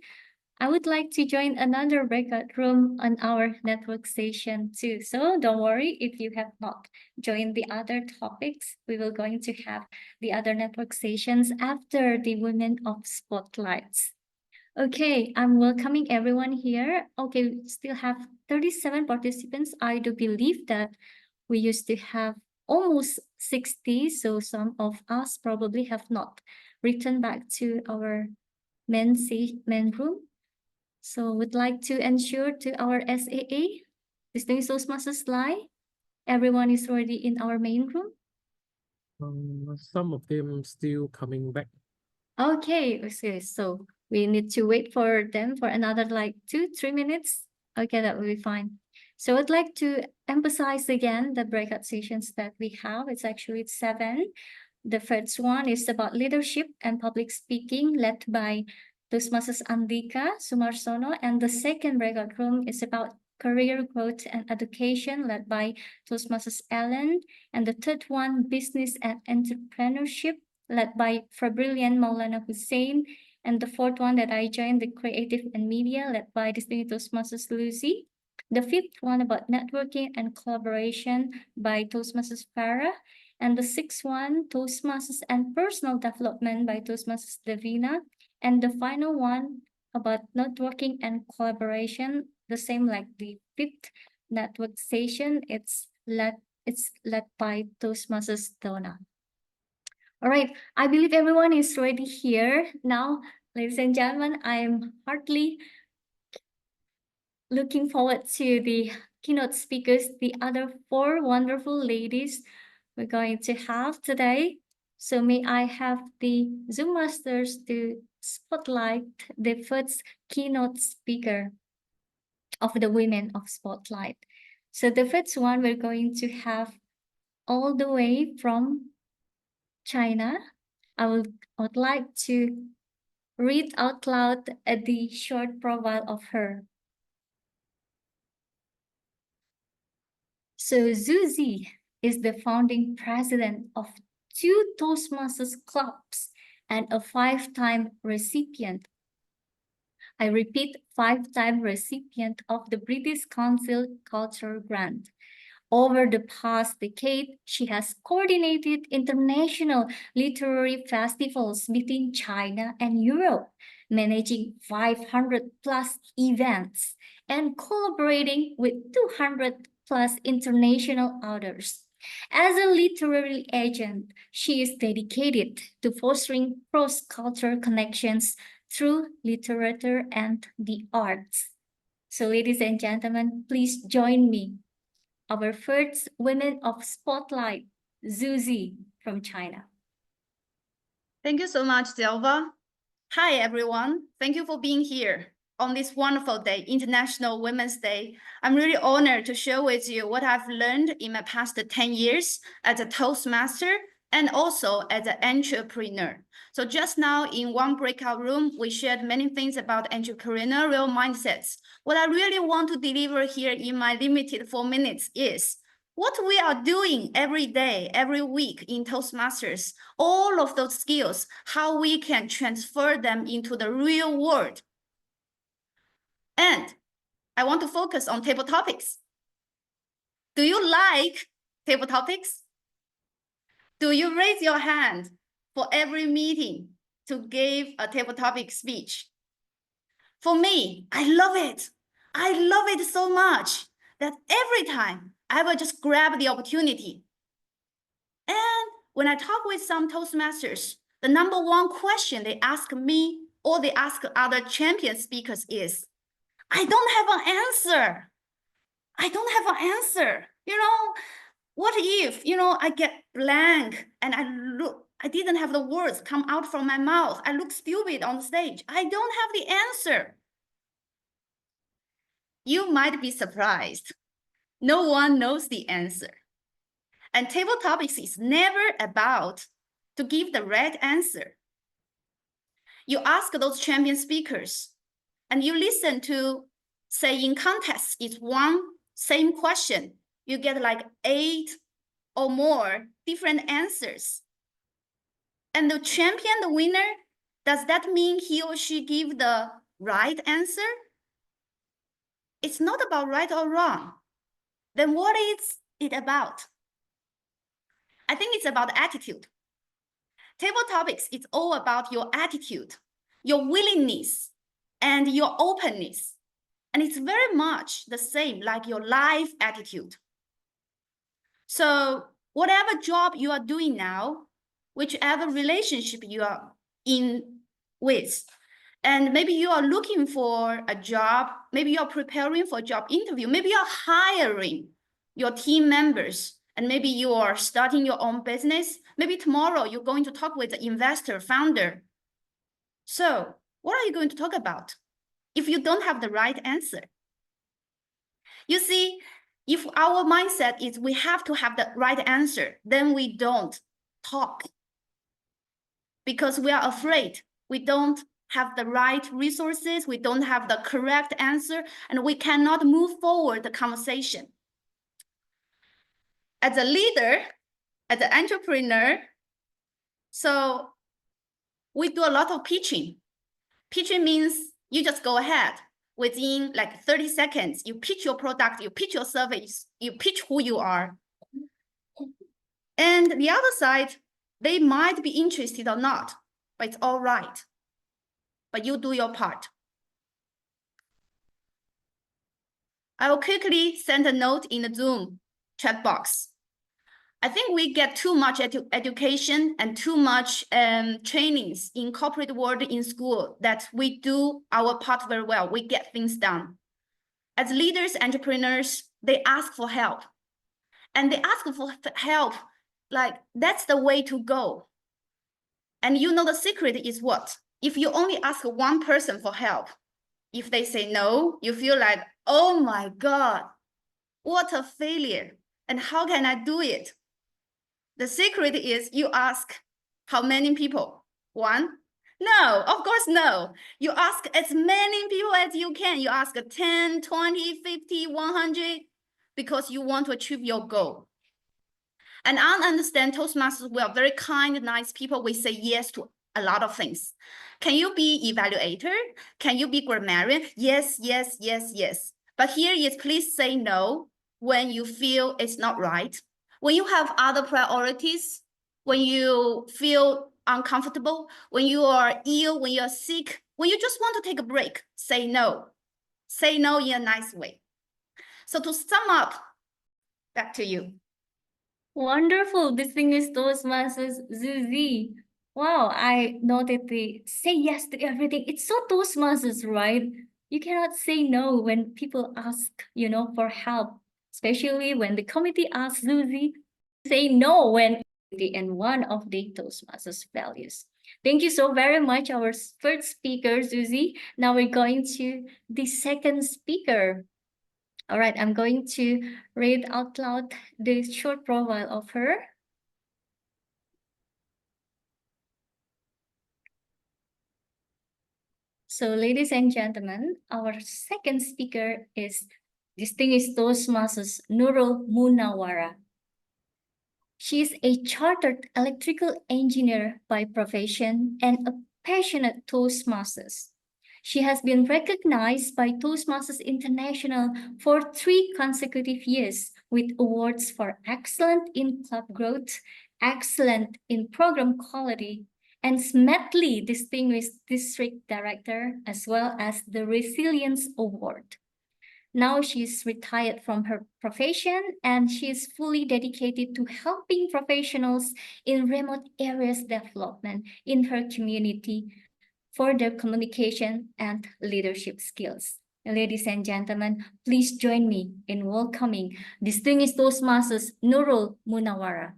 I would like to join another breakout room on our network session too. So don't worry if you have not joined the other topics. We will going to have the other network sessions after the Women of Spotlights. Okay, I'm welcoming everyone here. Okay, we still have 37 participants. I do believe that we used to have almost 60, so some of us probably have not returned back to our main room. So we'd like to ensure to our SAA, Distinguished Toastmasters Lai, everyone is already in our main room. Some of them still coming back. Okay, so we need to wait for them for another like 2-3 minutes. Okay, that will be fine. So I'd like to emphasize again the breakout sessions that we have. It's actually 7. The first one is about leadership and public speaking, led by Toastmasters Andika Sumarsono, and the second breakout room is about career growth and education, led by Toastmasters Ellen, and the third one, business and entrepreneurship, led by Fabrilian Maulana Hussein, and the fourth one that I joined, the creative and media, led by distinguished Toastmasters Lucy. The fifth one about networking and collaboration by Toastmasters Farah, and the sixth one, Toastmasters and personal development by Toastmasters Davina, and the final one about networking and collaboration, the same like the fifth network session. It's led by Toastmasters Donna. All right, I believe everyone is ready here. Now, ladies and gentlemen, I am heartily looking forward to the keynote speakers, the other 4 wonderful ladies we're going to have today. So may I have the Zoom masters to spotlight the first keynote speaker of the Women of Spotlight. So the first one we're going to have all the way from China. I would like to read out loud the short profile of her. So Zuzi is the founding president of 2 Toastmasters clubs and a 5-time recipient. I repeat, 5-time recipient of the British Council Culture Grant. Over the past decade, she has coordinated international literary festivals between China and Europe, managing 500+ events and collaborating with 200+ international authors. As a literary agent, she is dedicated to fostering cross-cultural connections through literature and the arts. So, ladies and gentlemen, please join me. Our first Women of Spotlight, Zuzi from China. Thank you so much, Silva. Hi, everyone. Thank you for being here on this wonderful day, International Women's Day. I'm really honored to share with you what I've learned in my past 10 years as a Toastmaster and also as an entrepreneur. So just now in one breakout room, we shared many things about entrepreneurial mindsets. What I really want to deliver here in my limited 4 minutes is what we are doing every day, every week in Toastmasters, all of those skills, how we can transfer them into the real world. And I want to focus on table topics. Do you like table topics? Do you raise your hand for every meeting to give a table topic speech? For me, I love it. I love it so much that every time I will just grab the opportunity. And when I talk with some Toastmasters, the #1 question they ask me or they ask other champion speakers is, I don't have an answer. I don't have an answer. You know, what if, I get blank and I didn't have the words come out from my mouth. I look stupid on stage. I don't have the answer. You might be surprised. No one knows the answer. And table topics is never about to give the right answer. You ask those champion speakers and you listen to, say in contests, it's one same question. You get like 8 or more different answers. And the champion, the winner, does that mean he or she give the right answer? It's not about right or wrong. Then what is it about? I think it's about attitude. Table topics, it's all about your attitude, your willingness, and your openness. And it's very much the same like your life attitude. So whatever job you are doing now, whichever relationship you are in with, and maybe you are looking for a job, maybe you're preparing for a job interview, maybe you're hiring your team members, and maybe you are starting your own business. Maybe tomorrow you're going to talk with the investor, founder. So what are you going to talk about if you don't have the right answer? You see, if our mindset is we have to have the right answer, then we don't talk because we are afraid. We don't have the right resources, we don't have the correct answer, and we cannot move forward the conversation. As a leader, as an entrepreneur, so we do a lot of pitching. Pitching means you just go ahead. Within like 30 seconds, you pitch your product, you pitch your service, you pitch who you are. And the other side, they might be interested or not, but it's all right. But you do your part. I will quickly send a note in the Zoom chat box. I think we get too much education and too much trainings in corporate world in school that we do our part very well. We get things done. As leaders, entrepreneurs, they ask for help. And they ask for help, like that's the way to go. And you know the secret is what? If you only ask one person for help, if they say no, you feel like, oh my God, what a failure. And how can I do it? The secret is you ask how many people? One? No, of course, no. You ask as many people as you can. You ask 10, 20, 50, 100, because you want to achieve your goal. And I understand Toastmasters, we are very kind, nice people. We say yes to a lot of things. Can you be evaluator? Can you be grammarian? Yes, yes, yes, yes. But here is please say no when you feel it's not right. When you have other priorities, when you feel uncomfortable, when you are ill, when you're sick, when you just want to take a break, say no. Say no in a nice way. So to sum up, back to you. Wonderful. Distinguished Toastmasters Zuzi. Wow, I noted the say yes to everything. It's so Toastmasters, right? You cannot say no when people ask, for help, especially when the committee asks Zuzi. Say no when and one of the Toastmasters values. Thank you so very much, our first speaker, Zuzi. Now we're going to the second speaker. All right, I'm going to read out loud the short profile of her. So, ladies and gentlemen, our second speaker is distinguished Toastmasters Noorul Munawwara. She is a chartered electrical engineer by profession and a passionate Toastmasters. She has been recognized by Toastmasters International for 3 consecutive years with awards for excellent in club growth, excellent in program quality, and Smedley Distinguished District Director, as well as the Resilience Award. Now she's retired from her profession and she is fully dedicated to helping professionals in remote areas development in her community for their communication and leadership skills. Ladies and gentlemen, please join me in welcoming distinguished Toastmasters Noorul Munawwara.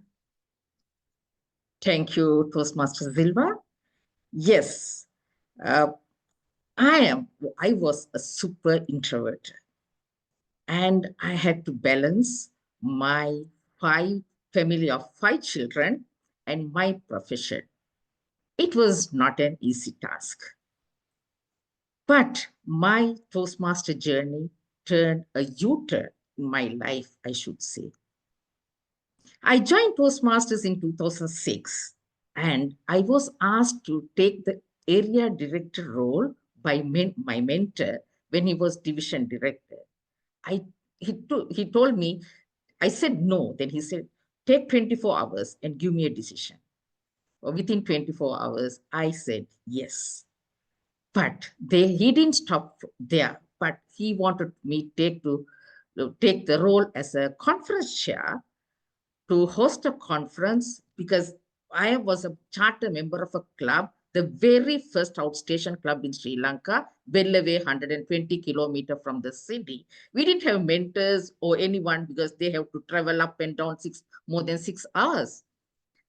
Thank you, Toastmaster Zilva. Yes, I was a super introvert and I had to balance my family of 5 children and my profession. It was not an easy task. But my Toastmaster journey turned a U-turn in my life, I should say. I joined Toastmasters in 2006, and I was asked to take the area director role by my mentor when he was division director. He told me, I said no. Then he said, take 24 hours and give me a decision. Within 24 hours, I said yes. But he didn't stop there, but he wanted me to take the role as a conference chair to host a conference because I was a charter member of a club, the very first outstation club in Sri Lanka, well away 120 kilometers from the city. We didn't have mentors or anyone because they have to travel up and down more than 6 hours.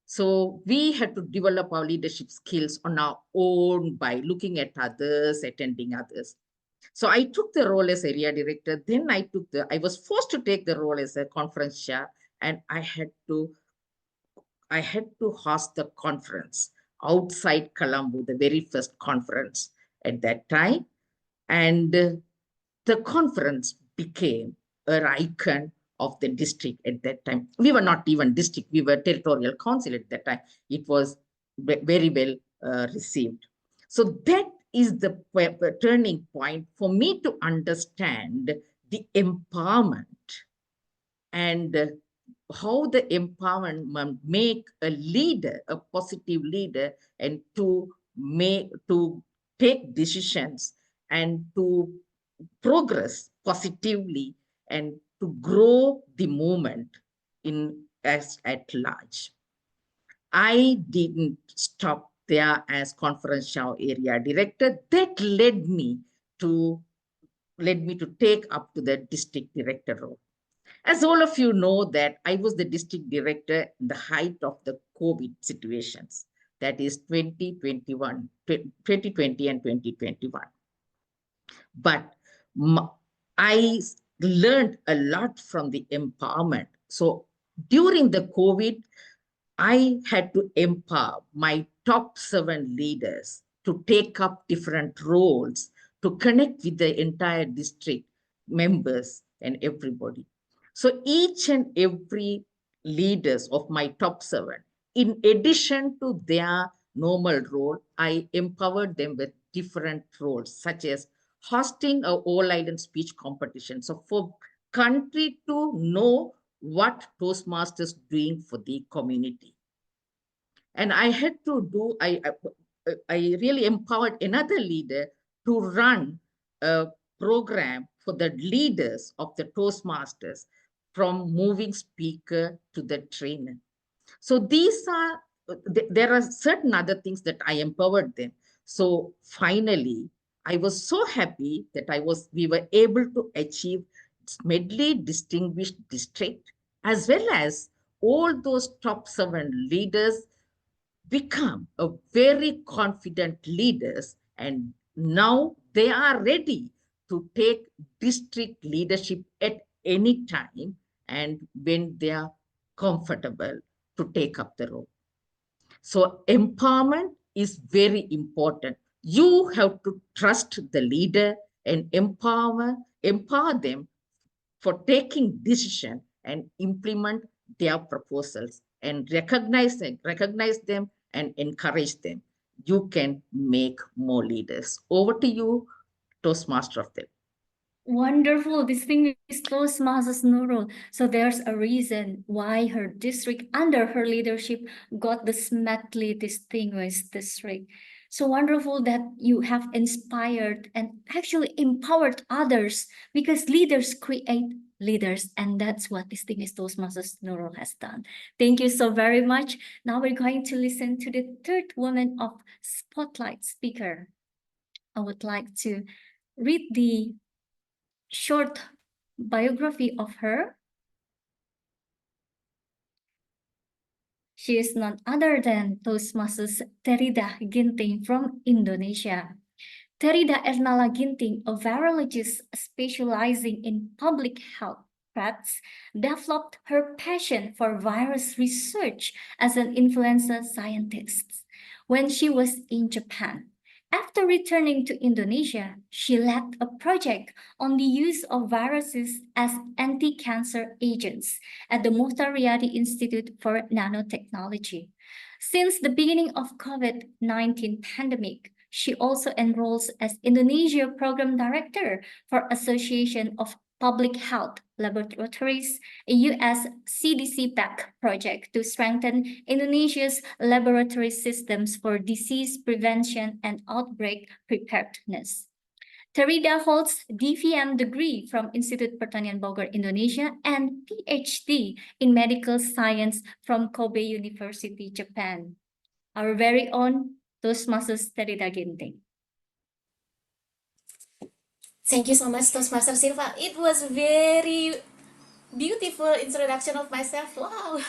So we had to develop our leadership skills on our own by looking at others, attending others. So I took the role as area director. Then I was forced to take the role as a conference chair, and I had to host the conference outside Colombo, the very first conference at that time. And the conference became an icon of the district at that time. We were not even district, we were territorial council at that time. It was very well received. So that is the turning point for me to understand the empowerment and how the empowerment make a leader, a positive leader, and to take decisions and to progress positively and to grow the movement as at large. I didn't stop there as conference area director. That led me to take up to the district director role. As all of you know that I was the district director in the height of the COVID situations, that is 2020 and 2021. But I learned a lot from the empowerment. So during the COVID, I had to empower my top 7 leaders to take up different roles, to connect with the entire district members and everybody. So each and every leaders of my top 7, in addition to their normal role, I empowered them with different roles, such as hosting a all island speech competition. So for country to know what Toastmasters doing for the community. And I had to do, I really empowered another leader to run a program for the leaders of the Toastmasters, from moving speaker to the trainer. So these are, there are certain other things that I empowered them. So finally, I was so happy that we were able to achieve Medley Distinguished District, as well as all those top 7 leaders become a very confident leaders, and now they are ready to take district leadership at any time and when they are comfortable to take up the role. So empowerment is very important. You have to trust the leader and empower them for taking decision and implement their proposals, and recognize them and encourage them. You can make more leaders. Over to you, Toastmaster of the. Wonderful, distinguished Toastmasters Noorul. So there's a reason why her district, under her leadership, got the Medley Distinguished District. So wonderful that you have inspired and actually empowered others, because leaders create leaders, and that's what distinguished Toastmasters Noorul has done. Thank you so very much. Now we're going to listen to the third woman of Spotlight speaker. I would like to read the short biography of her. She is none other than Toastmasters Teridah Ginting from Indonesia. Teridah Ernala Ginting, a virologist specializing in public health threats, developed her passion for virus research as an influenza scientist when she was in Japan. After returning to Indonesia, she led a project on the use of viruses as anti-cancer agents at the Muhtar Riyadi Institute for Nanotechnology. Since the beginning of COVID-19 pandemic, she also enrolls as Indonesia Program Director for Association of Public Health Laboratories, a US CDC-backed project to strengthen Indonesia's laboratory systems for disease prevention and outbreak preparedness. Teridah holds DVM degree from Institut Pertanian Bogor, Indonesia, and PhD in medical science from Kobe University, Japan. Our very own Toastmasters Teridah Ginting. Thank you so much, Toastmaster Silva. It was very beautiful introduction of myself. Wow.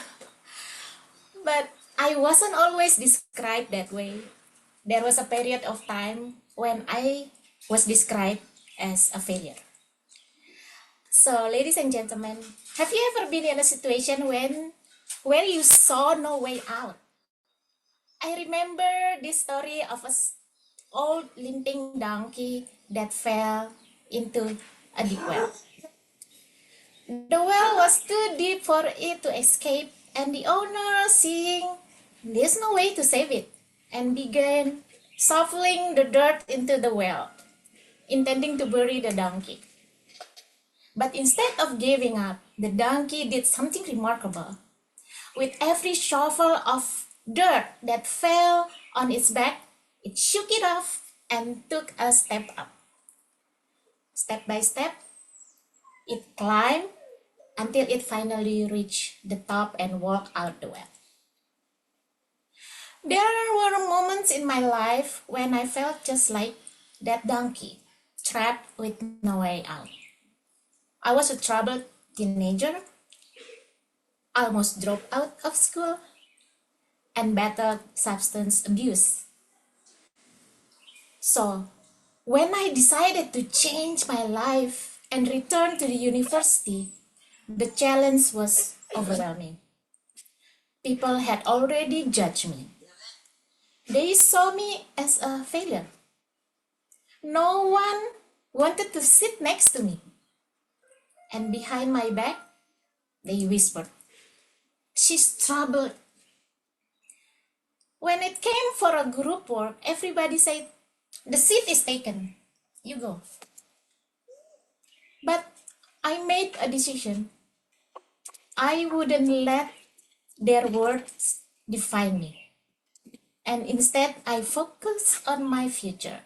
But I wasn't always described that way. There was a period of time when I was described as a failure. So, ladies and gentlemen, have you ever been in a situation where you saw no way out? I remember this story of a old limping donkey that fell into a deep well. The well was too deep for it to escape, and the owner, seeing there's no way to save it, and began shoveling the dirt into the well, intending to bury the donkey. But instead of giving up, the donkey did something remarkable. With every shovel of dirt that fell on its back, it shook it off and took a step up. Step by step, it climbed until it finally reached the top and walked out the well. There were moments in my life when I felt just like that donkey, trapped with no way out. I was a troubled teenager, almost dropped out of school, and battled substance abuse. So, when I decided to change my life and return to the university, the challenge was overwhelming. People had already judged me. They saw me as a failure. No one wanted to sit next to me. And behind my back, they whispered, "She's troubled." When it came for a group work, everybody said, "The seat is taken. You go." But I made a decision. I wouldn't let their words define me. And instead, I focused on my future.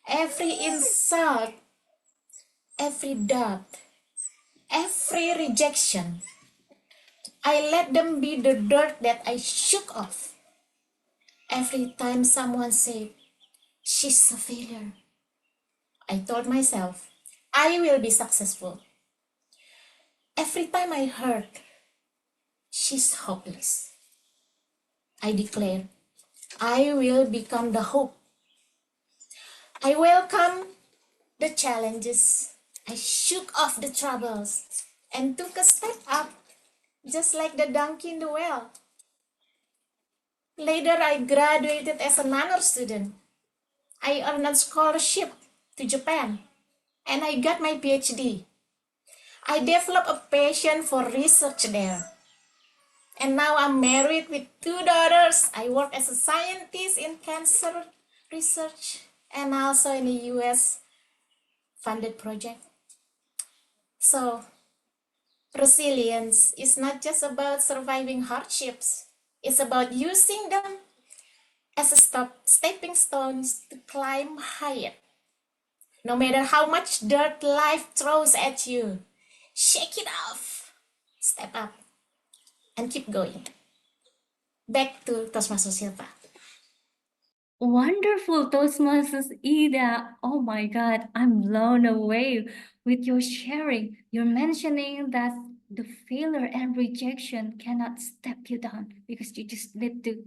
Every insult, every doubt, every rejection, I let them be the dirt that I shook off. Every time someone said, "She's a failure," I told myself, "I will be successful." Every time I heard, "She's hopeless," I declared, "I will become the hope." I welcome the challenges. I shook off the troubles and took a step up, just like the donkey in the well. Later, I graduated as an honor student. I earned a scholarship to Japan, and I got my PhD. I developed a passion for research there. And now I'm married with 2 daughters. I work as a scientist in cancer research and also in a US funded project. So, resilience is not just about surviving hardships. It's about using them as a stepping stones to climb higher. No matter how much dirt life throws at you, shake it off, step up, and keep going. Back to Toastmasters Silva. Wonderful, Toastmasters Ida. Oh my God, I'm blown away with your sharing. You're mentioning that the failure and rejection cannot step you down because you just need to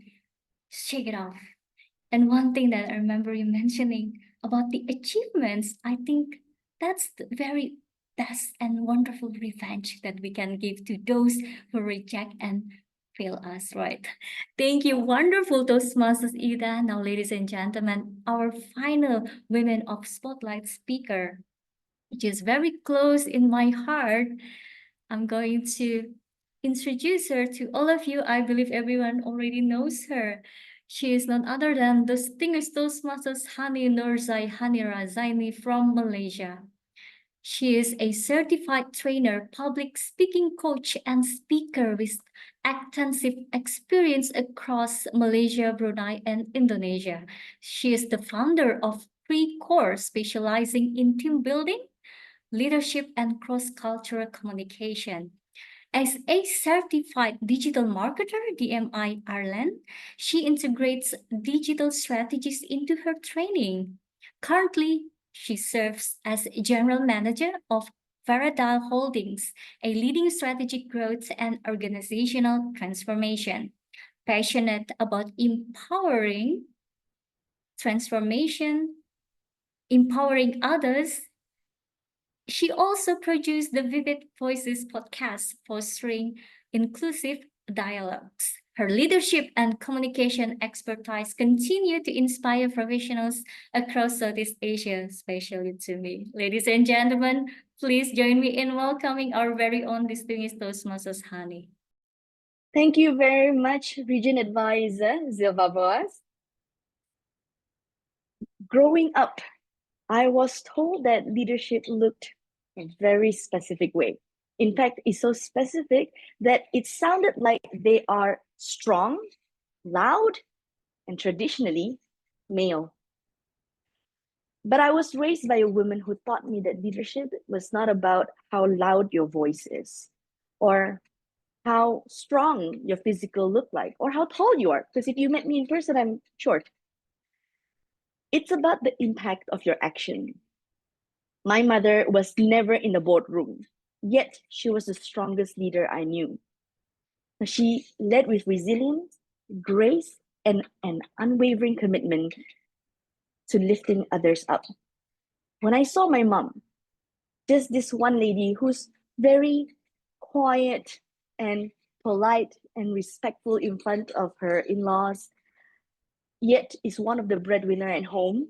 shake it off. And one thing that I remember you mentioning about the achievements, I think that's the very best and wonderful revenge that we can give to those who reject and fail us, right? Thank you, wonderful Toastmasters Ida. Now, ladies and gentlemen, our final Women of Spotlight speaker, which is very close in my heart. I'm going to introduce her to all of you. I believe everyone already knows her. She is none other than the distinguished Toastmasters Hani Zaihanirah Zaini from Malaysia. She is a certified trainer, public speaking coach, and speaker with extensive experience across Malaysia, Brunei, and Indonesia. She is the founder of 3 Core, specializing in team building, leadership, and cross-cultural communication. As a certified digital marketer, DMI Ireland, she integrates digital strategies into her training. Currently, she serves as general manager of Radhi Holdings, a leading strategic growth and organizational transformation. Passionate about empowering transformation empowering others, she also produced the Vivid Voices podcast, fostering inclusive dialogues. Her leadership and communication expertise continue to inspire professionals across Southeast Asia, especially to me. Ladies and gentlemen, please join me in welcoming our very own distinguished Toastmasters, Hani. Thank you very much, Region Advisor Zilva Boas. Growing up, I was told that leadership looked a very specific way. In fact, it's so specific that it sounded like they are strong, loud, and traditionally male. But I was raised by a woman who taught me that leadership was not about how loud your voice is, or how strong your physical look like, or how tall you are. Because if you met me in person, I'm short. It's about the impact of your action. My mother was never in the boardroom, yet she was the strongest leader I knew. She led with resilience, grace, and an unwavering commitment to lifting others up. When I saw my mom, just this one lady who's very quiet and polite and respectful in front of her in-laws, yet is one of the breadwinner at home,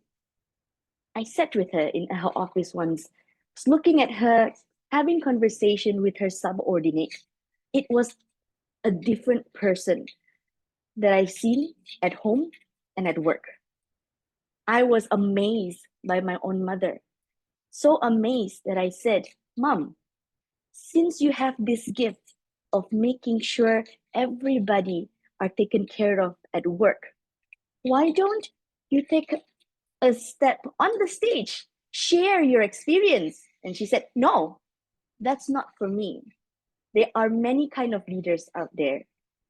I sat with her in her office once, was looking at her, having conversation with her subordinate. It was a different person that I've seen at home and at work. I was amazed by my own mother. So amazed that I said, Mom, since you have this gift of making sure everybody are taken care of at work, why don't you take a step on the stage, share your experience? And she said, no, that's not for me. There are many kind of leaders out there.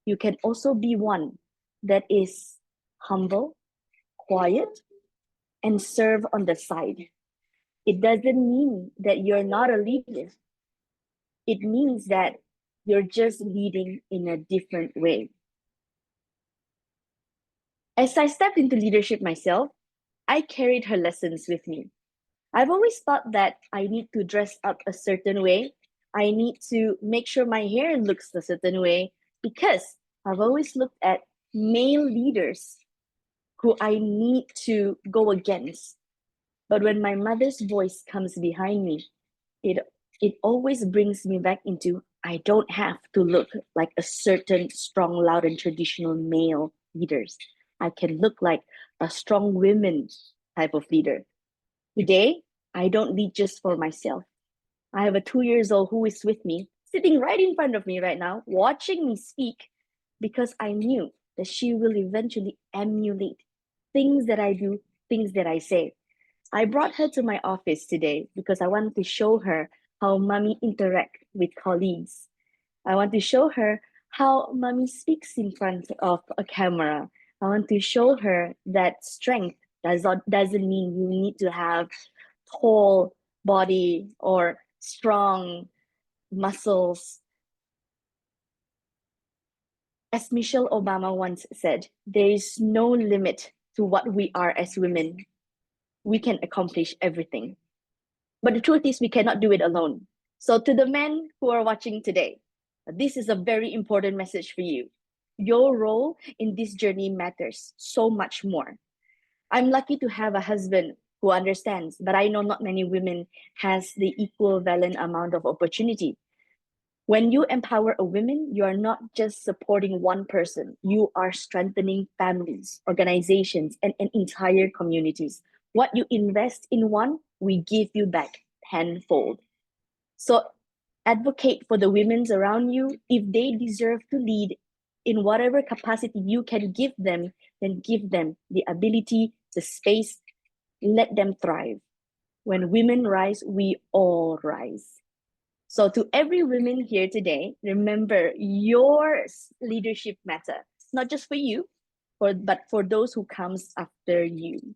You can also be one that is humble, quiet, and serve on the side. It doesn't mean that you're not a leader. It means that you're just leading in a different way. As I stepped into leadership myself, I carried her lessons with me. I've always thought that I need to dress up a certain way. I need to make sure my hair looks a certain way, because I've always looked at male leaders who I need to go against. But when my mother's voice comes behind me, it always brings me back into, I don't have to look like a certain strong, loud, and traditional male leaders. I can look like a strong women type of leader. Today, I don't lead just for myself. I have a 2-year-old who is with me, sitting right in front of me right now, watching me speak, because I knew that she will eventually emulate things that I do, things that I say. I brought her to my office today because I wanted to show her how mommy interact with colleagues. I want to show her how mommy speaks in front of a camera. I want to show her that strength doesn't mean you need to have tall body or strong muscles. As Michelle Obama once said, there is no limit to what we are as women. We can accomplish everything. But the truth is, we cannot do it alone. So to the men who are watching today, this is a very important message for you. Your role in this journey matters so much more. I'm lucky to have a husband who understands, but I know not many women has the equivalent amount of opportunity. When you empower a woman, you are not just supporting one person, you are strengthening families, organizations, and entire communities. What you invest in one, we give you back tenfold. So advocate for the women around you. If they deserve to lead in whatever capacity you can give them, then give them the ability, the space, let them thrive. When women rise, we all rise. So to every woman here today, remember your leadership matter, not just for you, but for those who comes after you.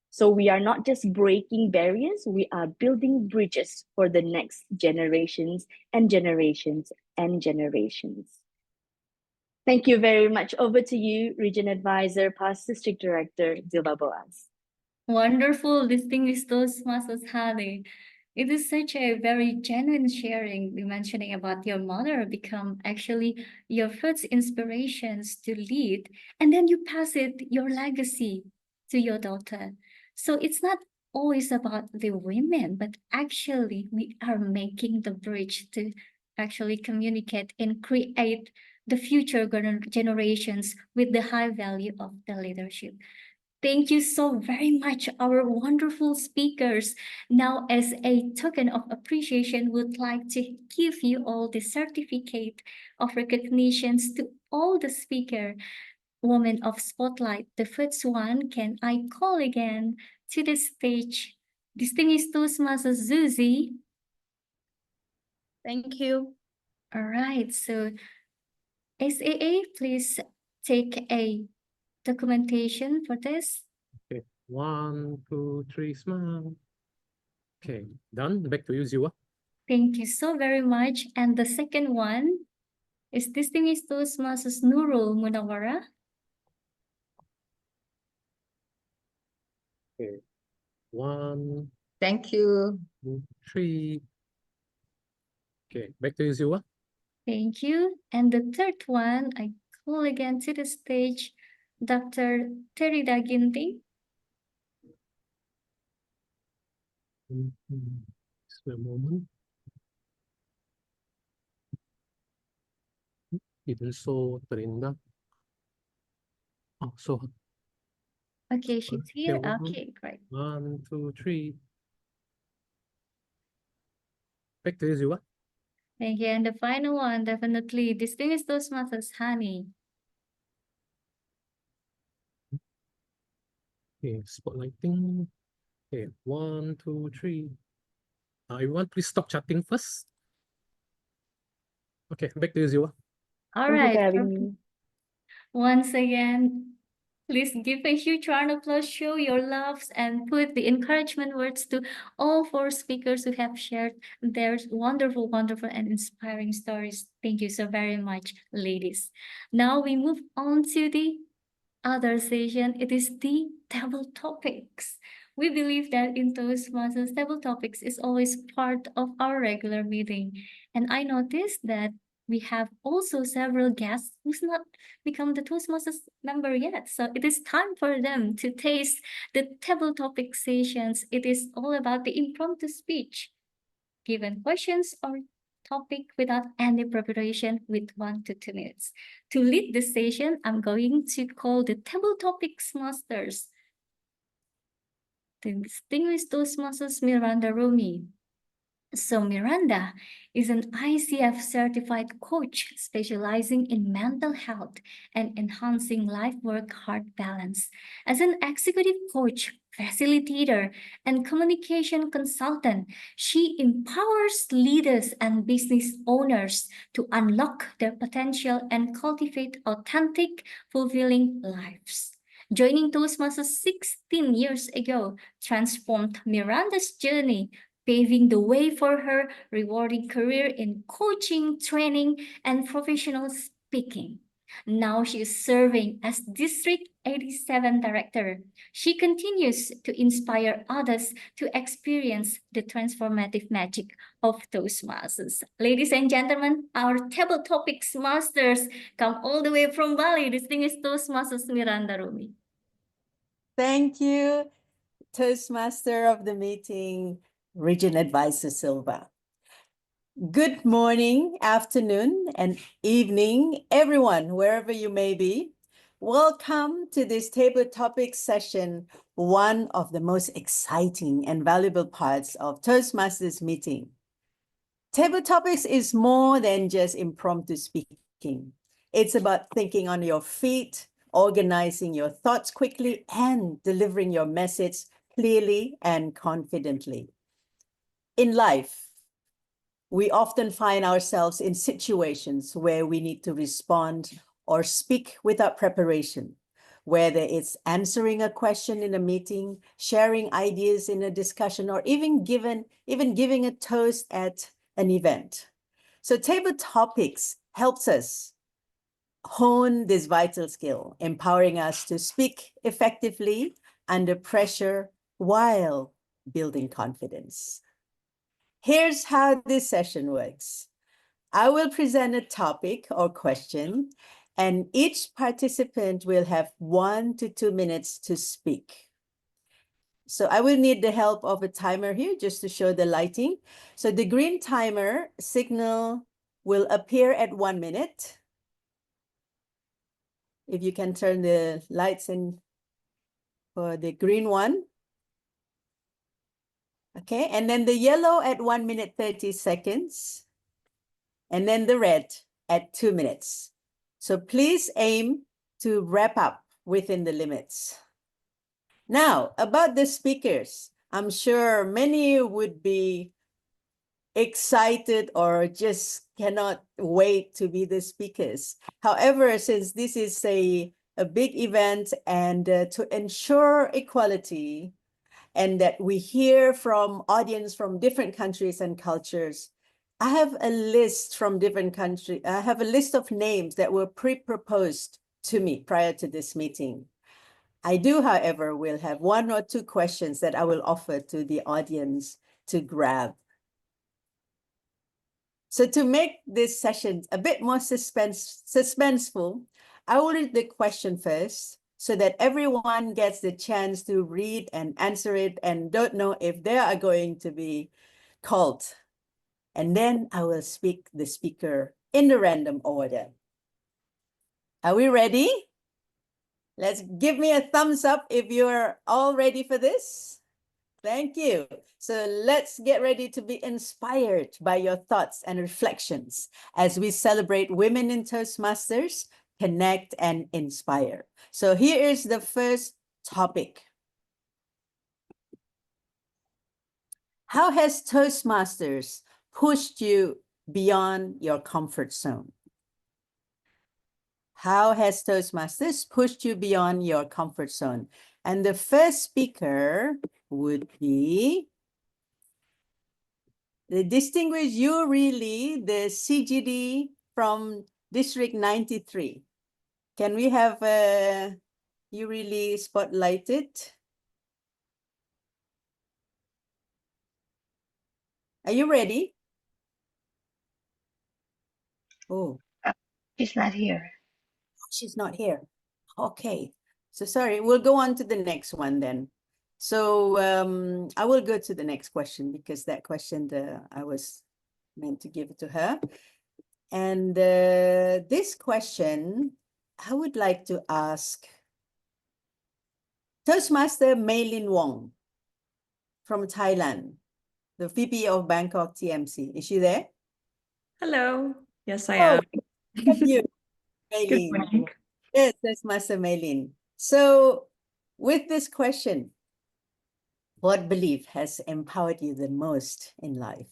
So we are not just breaking barriers, we are building bridges for the next generations and generations and generations. Thank you very much. Over to you, Region Advisor, Past District Director, Zilva Boas. Wonderful, distinguished Toastmasters Hani. It is such a very genuine sharing. You mentioning about your mother become actually your first inspirations to lead, and then you pass it, your legacy, to your daughter. So it's not always about the women, but actually we are making the bridge to actually communicate and create the future generations with the high value of the leadership. Thank you so very much, our wonderful speakers. Now, as a token of appreciation, would like to give you all the certificate of recognitions to all the speaker, women of Spotlight. The first one, can I call again to the stage, distinguished Toastmasters Zuzi. Thank you. All right, so SAA, please take a documentation for this. Okay, 1, 2, 3, smile. Okay, done. Back to you, Ziwa. Thank you so very much. And the second one is distinguished Toastmasters Noorul Munawwara. Okay, 1, Thank you. 2, 3. Okay, back to you, Ziwa. Thank you. And the third one, I call again to the stage Dr. Teridah Ginting. Just a moment. Didn't show Teridah. Oh, so Okay, she's here. one, Okay, great. 1, 2, 3. Back to you, Ziwa. Thank you. And the final one, definitely distinguished Toastmasters Hani. Okay, spotlighting. Okay, 1, 2, 3. Everyone, please stop chatting first. Okay, back to you, Ziwa. All Thank you right. for having me. Once again, please give a huge round of applause, show your loves, and put the encouragement words to all four speakers who have shared their wonderful, wonderful, and inspiring stories. Thank you so very much, ladies. Now we move on to the other session. It is the table topics. We believe that in Toastmasters, table topics is always part of our regular meeting. And I noticed that we have also several guests who's not become the Toastmasters member yet. So it is time for them to taste the table topic sessions. It is all about the impromptu speech, given questions or topic without any preparation with 1 to 2 minutes. To lead the session, I'm going to call the table topics masters. The distinguished Toastmasters Miranda Rumi. So Miranda is an ICF certified coach specializing in mental health and enhancing life-work hard balance. As an executive coach, facilitator, and communication consultant, she empowers leaders and business owners to unlock their potential and cultivate authentic, fulfilling lives. Joining Toastmasters 16 years ago transformed Miranda's journey, paving the way for her rewarding career in coaching, training, and professional speaking. Now she is serving as District 87 Director. She continues to inspire others to experience the transformative magic of Toastmasters. Ladies and gentlemen, our table topics masters come all the way from Bali, distinguished Toastmasters Miranda Rumi. Thank you, Toastmaster of the meeting, Region Advisor Silva. Good morning, afternoon, and evening, everyone, wherever you may be. Welcome to this table topic session, one of the most exciting and valuable parts of Toastmasters meeting. Table topics is more than just impromptu speaking. It's about thinking on your feet, organizing your thoughts quickly, and delivering your message clearly and confidently. In life, we often find ourselves in situations where we need to respond or speak without preparation, whether it's answering a question in a meeting, sharing ideas in a discussion, or even giving a toast at an event. So table topics helps us hone this vital skill, empowering us to speak effectively under pressure while building confidence. Here's how this session works. I will present a topic or question, and each participant will have 1 to 2 minutes to speak. So I will need the help of a timer here just to show the lighting. So the green timer signal will appear at 1 minute. If you can turn the lights in for the green one. Okay, and then the yellow at 1 minute 30 seconds. And then the red at 2 minutes. So please aim to wrap up within the limits. Now, about the speakers, I'm sure many would be excited or just cannot wait to be the speakers. However, since this is a big event and to ensure equality and that we hear from audience from different countries and cultures, I have a list from different countries. I have a list of names that were pre-proposed to me prior to this meeting. I do, however, will have 1 or 2 questions that I will offer to the audience to grab. So to make this session a bit more suspenseful, I will read the question first so that everyone gets the chance to read and answer it and don't know if they are going to be called. And then I will speak the speaker in the random order. Are we ready? Let's give me a thumbs up if you're all ready for this. Thank you. So let's get ready to be inspired by your thoughts and reflections as we celebrate Women in Toastmasters, Connect and Inspire. So here is the first topic. How has Toastmasters pushed you beyond your comfort zone? How has Toastmasters pushed you beyond your comfort zone? And the first speaker would be the distinguished Yuri Lee, the CGD from District 93. Can we have Yuri Lee spotlighted? Are you ready? Oh, She's not here. she's not here. Okay, so sorry, we'll go on to the next one then. So I will go to the next question because that question I was meant to give it to her. And this question, I would like to ask Toastmaster Maylin Wong from Thailand, the VP of Bangkok TMC. Is she there? Hello. Yes, I Oh, am. thank you, Good Maylin. morning. Yes, Toastmaster Maylin. So with this question, what belief has empowered you the most in life?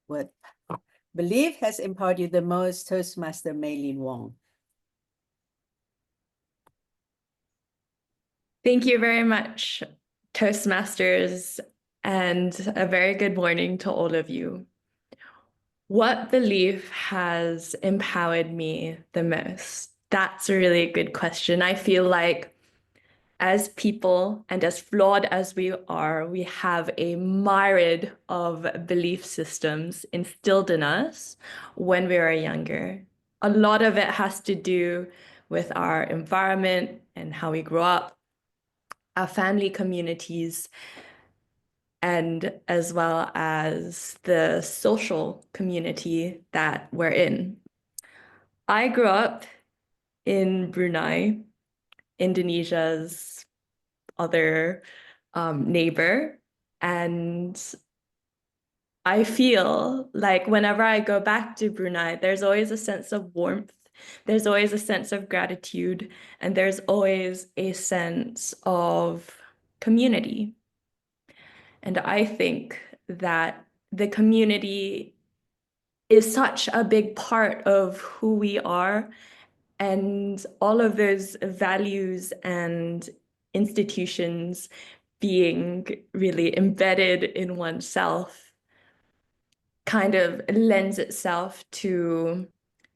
What belief has empowered you the most, Toastmaster Maylin Wong? Thank you very much, Toastmasters, and a very good morning to all of you. What belief has empowered me the most? That's a really good question. I feel like as people and as flawed as we are, we have a myriad of belief systems instilled in us when we were younger. A lot of it has to do with our environment and how we grew up, our family communities, and as well as the social community that we're in. I grew up in Brunei, Indonesia's other neighbor, and I feel like whenever I go back to Brunei, there's always a sense of warmth, there's always a sense of gratitude, and there's always a sense of community. And I think that the community is such a big part of who we are, and all of those values and institutions being really embedded in oneself kind of lends itself to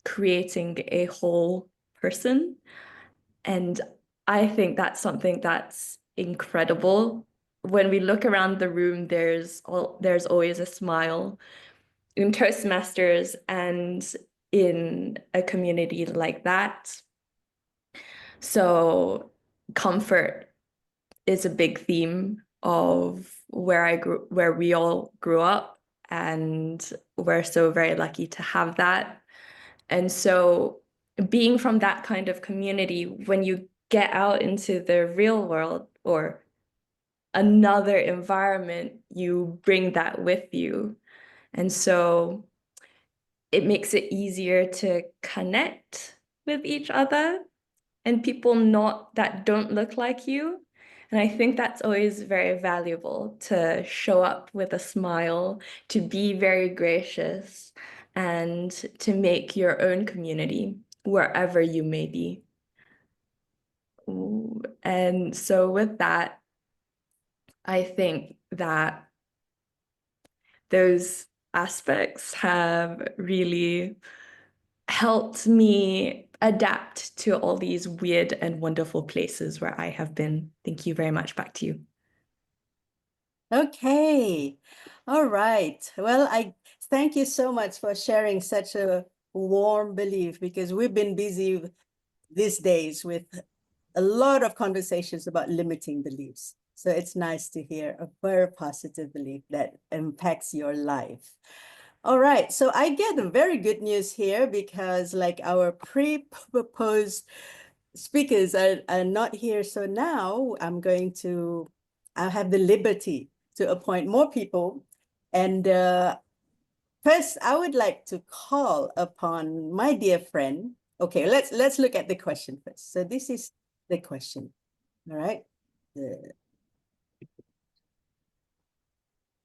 creating a whole person. And I think that's something that's incredible. When we look around the room, there's always a smile. In Toastmasters and in a community like that. So comfort is a big theme of where we all grew up, and we're so very lucky to have that. And so being from that kind of community, when you get out into the real world or another environment, you bring that with you. And so it makes it easier to connect with each other and people that don't look like you. And I think that's always very valuable, to show up with a smile, to be very gracious, and to make your own community wherever you may be. And so with that, I think that those aspects have really helped me adapt to all these weird and wonderful places where I have been. Thank you very much. Back to you. Okay. All right. Well, I thank you so much for sharing such a warm belief, because we've been busy these days with a lot of conversations about limiting beliefs. So it's nice to hear a very positive belief that impacts your life. All right, so I get a very good news here, because like our pre-proposed speakers are not here. So now I'll have the liberty to appoint more people. And first, I would like to call upon my dear friend. Okay, let's look at the question first. So this is the question. All right.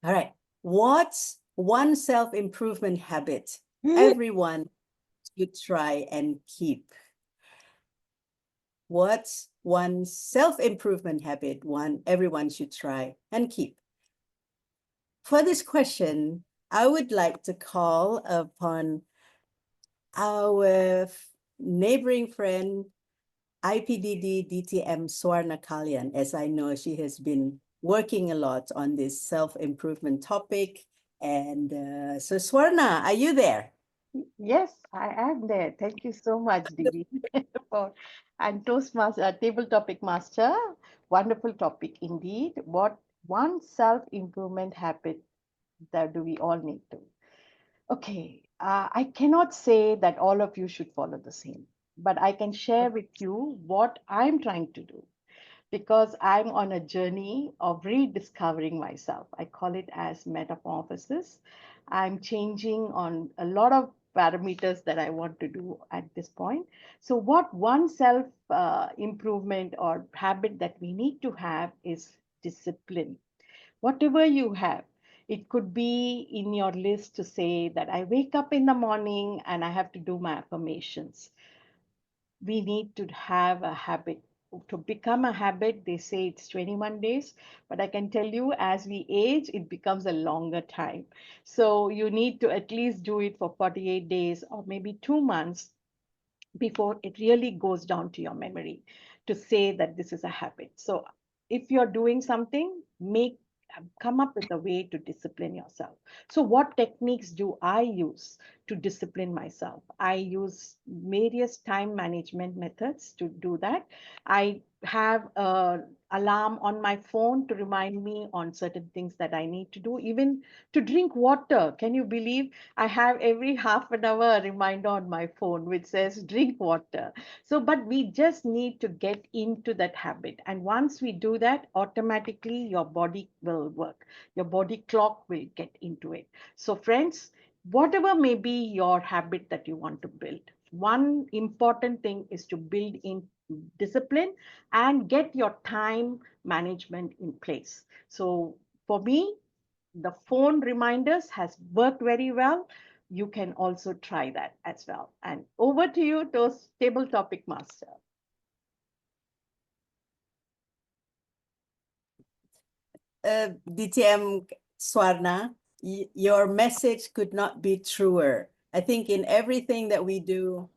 All right. What's one self-improvement habit everyone should try and keep? What's one self-improvement habit everyone should try and keep? For this question, I would like to call upon our neighboring friend, IPDD DTM Swarna Kalyan, as I know she has been working a lot on this self-improvement topic. And so Swarna, are you there? Yes, I am there. Thank you so much, Didi, and Toastmaster, table topic master. Wonderful topic indeed. What one self-improvement habit that do we all need to? Okay, I cannot say that all of you should follow the same, but I can share with you what I'm trying to do, because I'm on a journey of rediscovering myself. I call it as metamorphosis. I'm changing on a lot of parameters that I want to do at this point. So, what one self improvement or habit that we need to have is discipline. Whatever you have, it could be in your list to say that I wake up in the morning and I have to do my affirmations. We need to have a habit. To become a habit, they say it's 21 days, but I can tell you as we age, it becomes a longer time. So you need to at least do it for 48 days or maybe 2 months before it really goes down to your memory to say that this is a habit. So if you're doing something, come up with a way to discipline yourself. So what techniques do I use to discipline myself? I use various time management methods to do that. I have an alarm on my phone to remind me on certain things that I need to do, even to drink water. Can you believe I have every half an hour a reminder on my phone which says drink water? So, but we just need to get into that habit. And once we do that, automatically your body will work. Your body clock will get into it. So, friends, whatever may be your habit that you want to build, one important thing is to build in discipline and get your time management in place. So, for me, the phone reminders has worked very well. You can also try that as well. And over to you, Toast Table Topic Master. DTM Swarna, your message could not be truer. I think in everything that we do,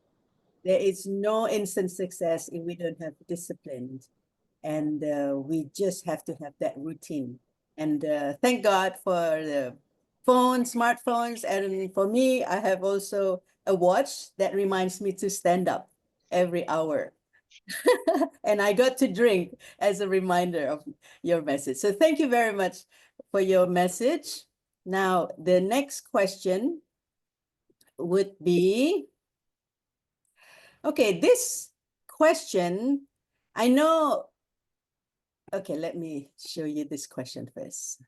there is no instant success if we don't have discipline. And we just have to have that routine. And thank God for the phones, smartphones. And for me, I have also a watch that reminds me to stand up every hour. And I got to drink as a reminder of your message. So thank you very much for your message. Now, the next question would be, okay, this question, I know, okay, let me show you this question first.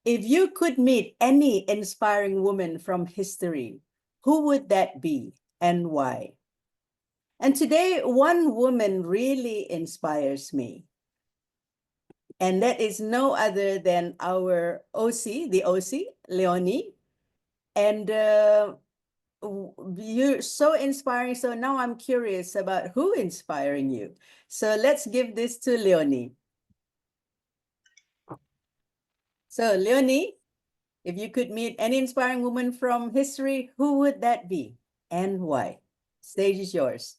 If you could meet any inspiring woman from history, who would that be and why? And today, one woman really inspires me. And that is no other than our OC, the OC, Leonie. And you're so inspiring. So now I'm curious about who inspiring you. So let's give this to Leonie. So Leonie, if you could meet any inspiring woman from history, who would that be and why? Stage is yours.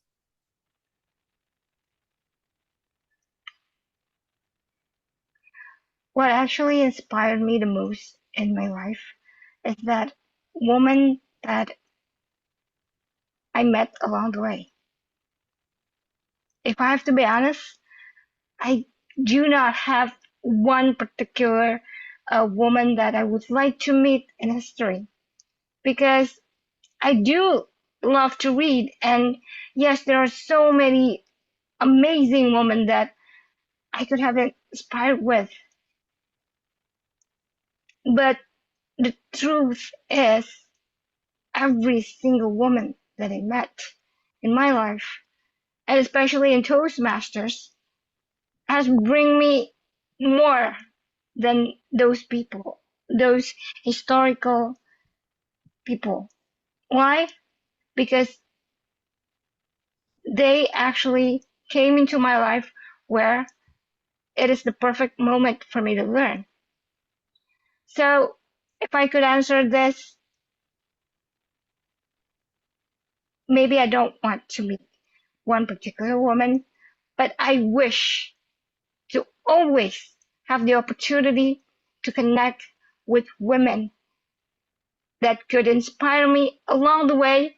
What actually inspired me the most in my life is that woman that I met along the way. If I have to be honest, I do not have one particular woman that I would like to meet in history, because I do love to read, and yes, there are so many amazing women that I could have been inspired with. But the truth is, every single woman that I met in my life, and especially in Toastmasters, has bring me more than those people, those historical people. Why? Because they actually came into my life where it is the perfect moment for me to learn. So if I could answer this, maybe I don't want to meet one particular woman, but I wish to always have the opportunity to connect with women that could inspire me along the way,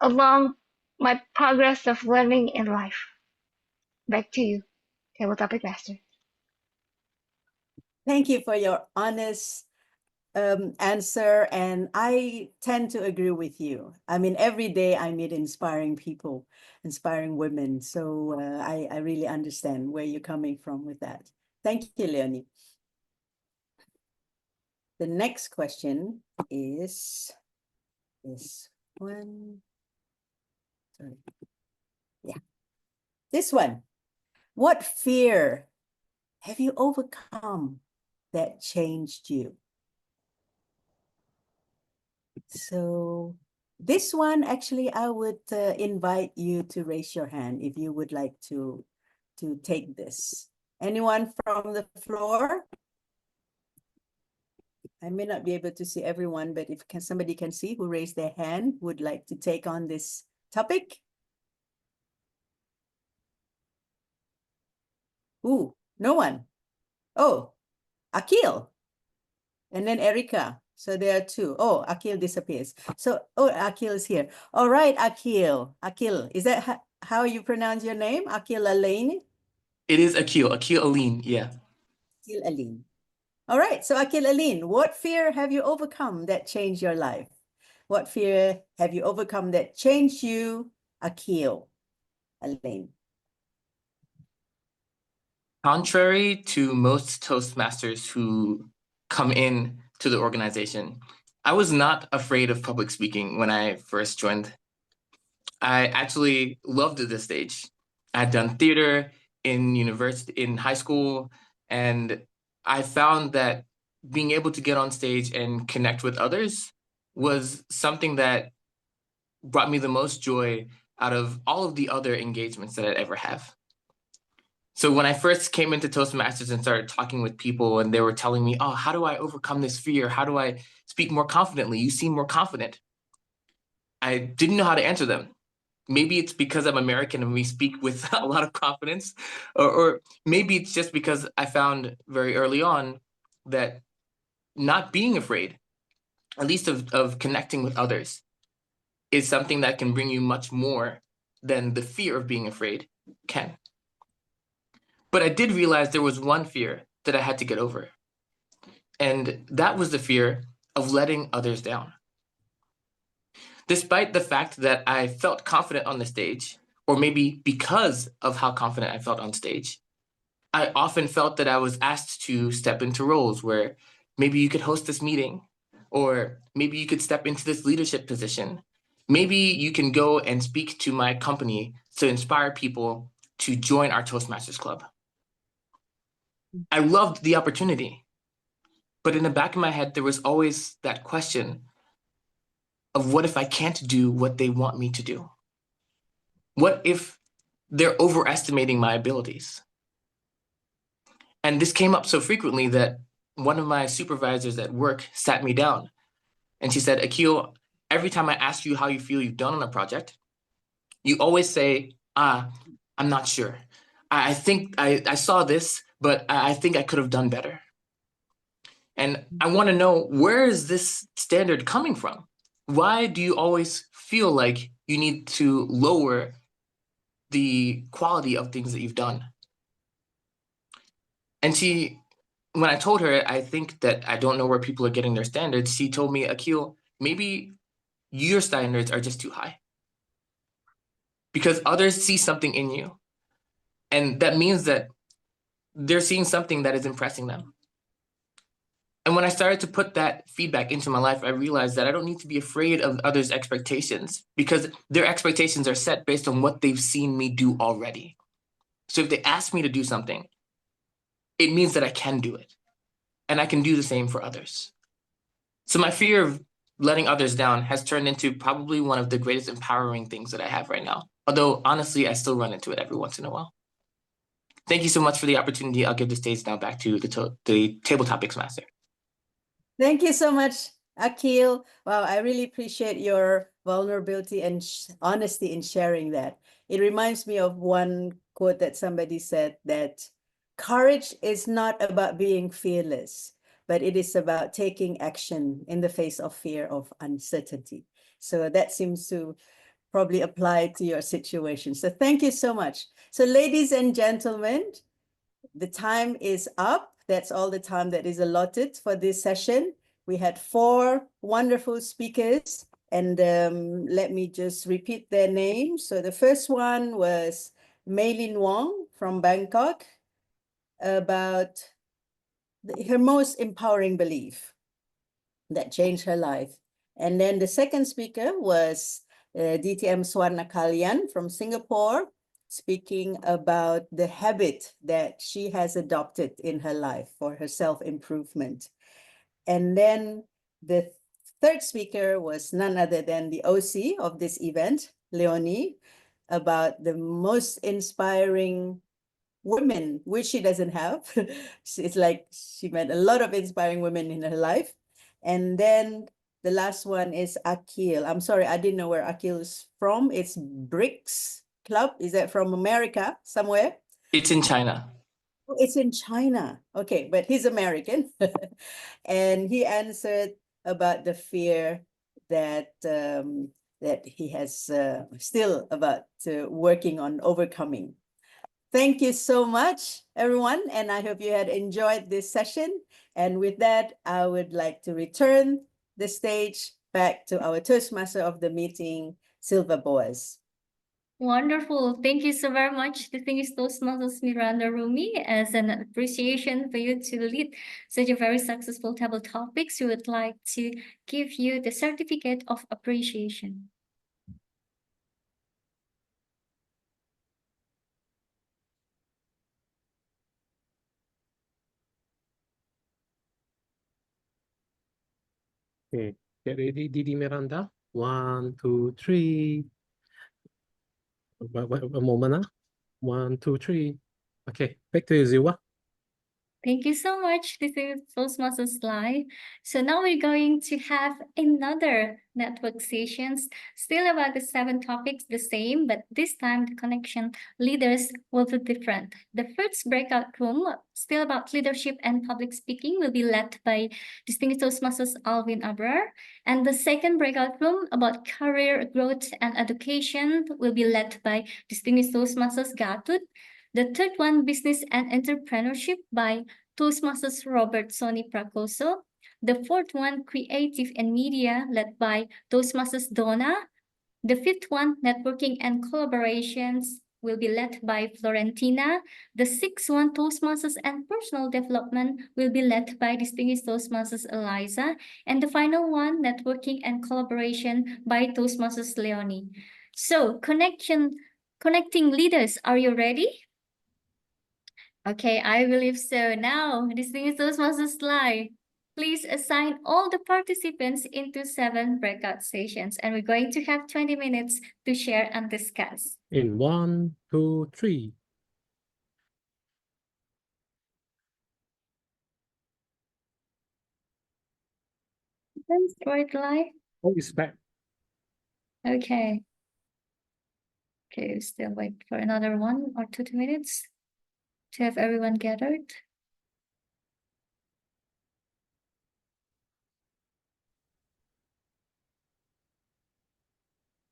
along my progress of learning in life. Back to you, Table Topic Master. Thank you for your honest answer. And I tend to agree with you. I mean, every day I meet inspiring people, inspiring women. So I really understand where you're coming from with that. Thank you, Leonie. The next question is this one. Sorry. Yeah, this one. What fear have you overcome that changed you? So this one, actually, I would invite you to raise your hand if you would like to take this. Anyone from the floor? I may not be able to see everyone, but if somebody can see who raised their hand, would like to take on this topic. Ooh, no one. Oh, Akil. And then Erica. So there are two. Oh, Akil disappears. So, oh, Akil is here. All right, Akil. Akil, is that how you pronounce your name? Akil Alain? It is Akil Aline, yeah. Akil Aline. All right, so Akil Aline, what fear have you overcome that changed your life? What fear have you overcome that changed you, Akil Aline? Contrary to most Toastmasters who come in to the organization, I was not afraid of public speaking when I first joined. I actually loved the stage. I had done theater in high school, and I found that being able to get on stage and connect with others was something that brought me the most joy out of all of the other engagements that I'd ever have. So when I first came into Toastmasters and started talking with people and they were telling me, oh, how do I overcome this fear? How do I speak more confidently? You seem more confident. I didn't know how to answer them. maybe it's because I'm American and we speak with a lot of confidence, or maybe it's just because I found very early on that not being afraid, at least of connecting with others, is something that can bring you much more than the fear of being afraid can. But I did realize there was one fear that I had to get over. And that was the fear of letting others down. Despite the fact that I felt confident on the stage, or maybe because of how confident I felt on stage, I often felt that I was asked to step into roles where maybe you could host this meeting, or maybe you could step into this leadership position. Maybe you can go and speak to my company to inspire people to join our Toastmasters Club. I loved the opportunity, but in the back of my head, there was always that question of what if I can't do what they want me to do? What if they're overestimating my abilities? And this came up so frequently that one of my supervisors at work sat me down and she said, Akil, every time I ask you how you feel you've done on a project, you always say, I'm not sure. I think I saw this, but I think I could have done better. And I want to know, where is this standard coming from? Why do you always feel like you need to lower the quality of things that you've done? And when I told her, I think that I don't know where people are getting their standards, she told me, Akil, maybe your standards are just too high. Because others see something in you. And that means that they're seeing something that is impressing them. And when I started to put that feedback into my life, I realized that I don't need to be afraid of others' expectations, because their expectations are set based on what they've seen me do already. So if they ask me to do something, it means that I can do it. And I can do the same for others. So my fear of letting others down has turned into probably one of the greatest empowering things that I have right now. Although, honestly, I still run into it every once in a while. Thank you so much for the opportunity. I'll give the stage now back to the Table Topics Master. Thank you so much, Akil. Wow, I really appreciate your vulnerability and honesty in sharing that. It reminds me of one quote that somebody said, that courage is not about being fearless, but it is about taking action in the face of fear of uncertainty. So that seems to probably apply to your situation. So thank you so much. So ladies and gentlemen, the time is up. That's all the time that is allotted for this session. We had 4 wonderful speakers, and let me just repeat their names. So the first one was Maylin Wong from Bangkok, about her most empowering belief that changed her life. And then the second speaker was DTM Swarna Kalyan from Singapore, speaking about the habit that she has adopted in her life for her self-improvement. And then the third speaker was none other than the OC of this event, Leonie, about the most inspiring women, which she doesn't have. It's like she met a lot of inspiring women in her life. And then the last one is Akil. I'm sorry, I didn't know where Akil is from. It's BRICS Club. Is that from America somewhere? It's in China. Oh, it's in China. Okay, but he's American. And he answered about the fear that that he has still about working on overcoming. Thank you so much, everyone, and I hope you had enjoyed this session. And with that, I would like to return the stage back to our Toastmaster of the meeting, Silva Boas. Wonderful. Thank you so very much, distinguished Toastmasters Miranda, Rumi. As an appreciation for you to lead such a very successful table topics, we would like to give you the certificate of appreciation. Okay, get ready, Didi Miranda. 1, 2, 3. One moment. 1, 2, 3. Okay, back to you, Zilwa. Thank you so much. This is Toastmasters Live. So now we're going to have another network sessions, still about the 7 topics, the same, but this time the connection leaders will be different. The first breakout room, still about leadership and public speaking, will be led by distinguished Toastmasters Alvin Abrar. And the second breakout room about career growth and education will be led by distinguished Toastmasters Gatut. The third one, business and entrepreneurship by Toastmasters Robert Soni Prakoso. The fourth one, creative and media, led by Toastmasters Donna. The fifth one, networking and collaborations, will be led by Florentina. The sixth one, Toastmasters and personal development, will be led by distinguished Toastmasters Eliza. And the final one, networking and collaboration, by Toastmasters Leonie. So, connecting leaders, are you ready? Okay, I believe so. Now, distinguished Toastmasters Live, please assign all the participants into 7 breakout sessions, and we're going to have 20 minutes to share and discuss. In 1, 2, 3. Let's start live. Oh, it's back. Okay. Okay, still wait for another 1 or 2 minutes to have everyone gathered.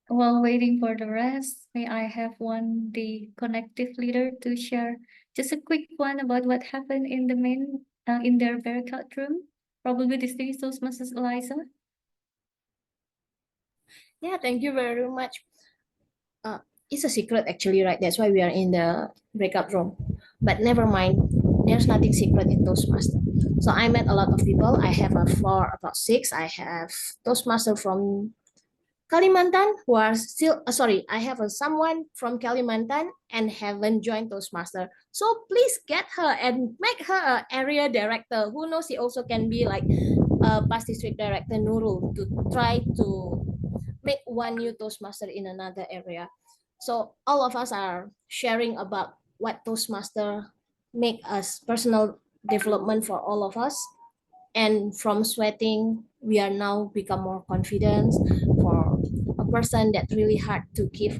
While waiting for the rest, may I have the connective leader to share just a quick one about what happened in the main, in their breakout room? Probably distinguished Toastmasters Eliza. Yeah, thank you very much. It's a secret actually, right? That's why we are in the breakout room. But never mind, there's nothing secret in Toastmaster. So I met a lot of people. I have a floor about 6. I have Toastmaster from Kalimantan who are still, I have someone from Kalimantan and haven't joined Toastmaster. So please get her and make her an area director. Who knows, she also can be like a past district director, Noorul, to try to make one new Toastmaster in another area. So all of us are sharing about what Toastmaster make us personal development for all of us. And from sweating, we are now become more confident. For a person that really hard to give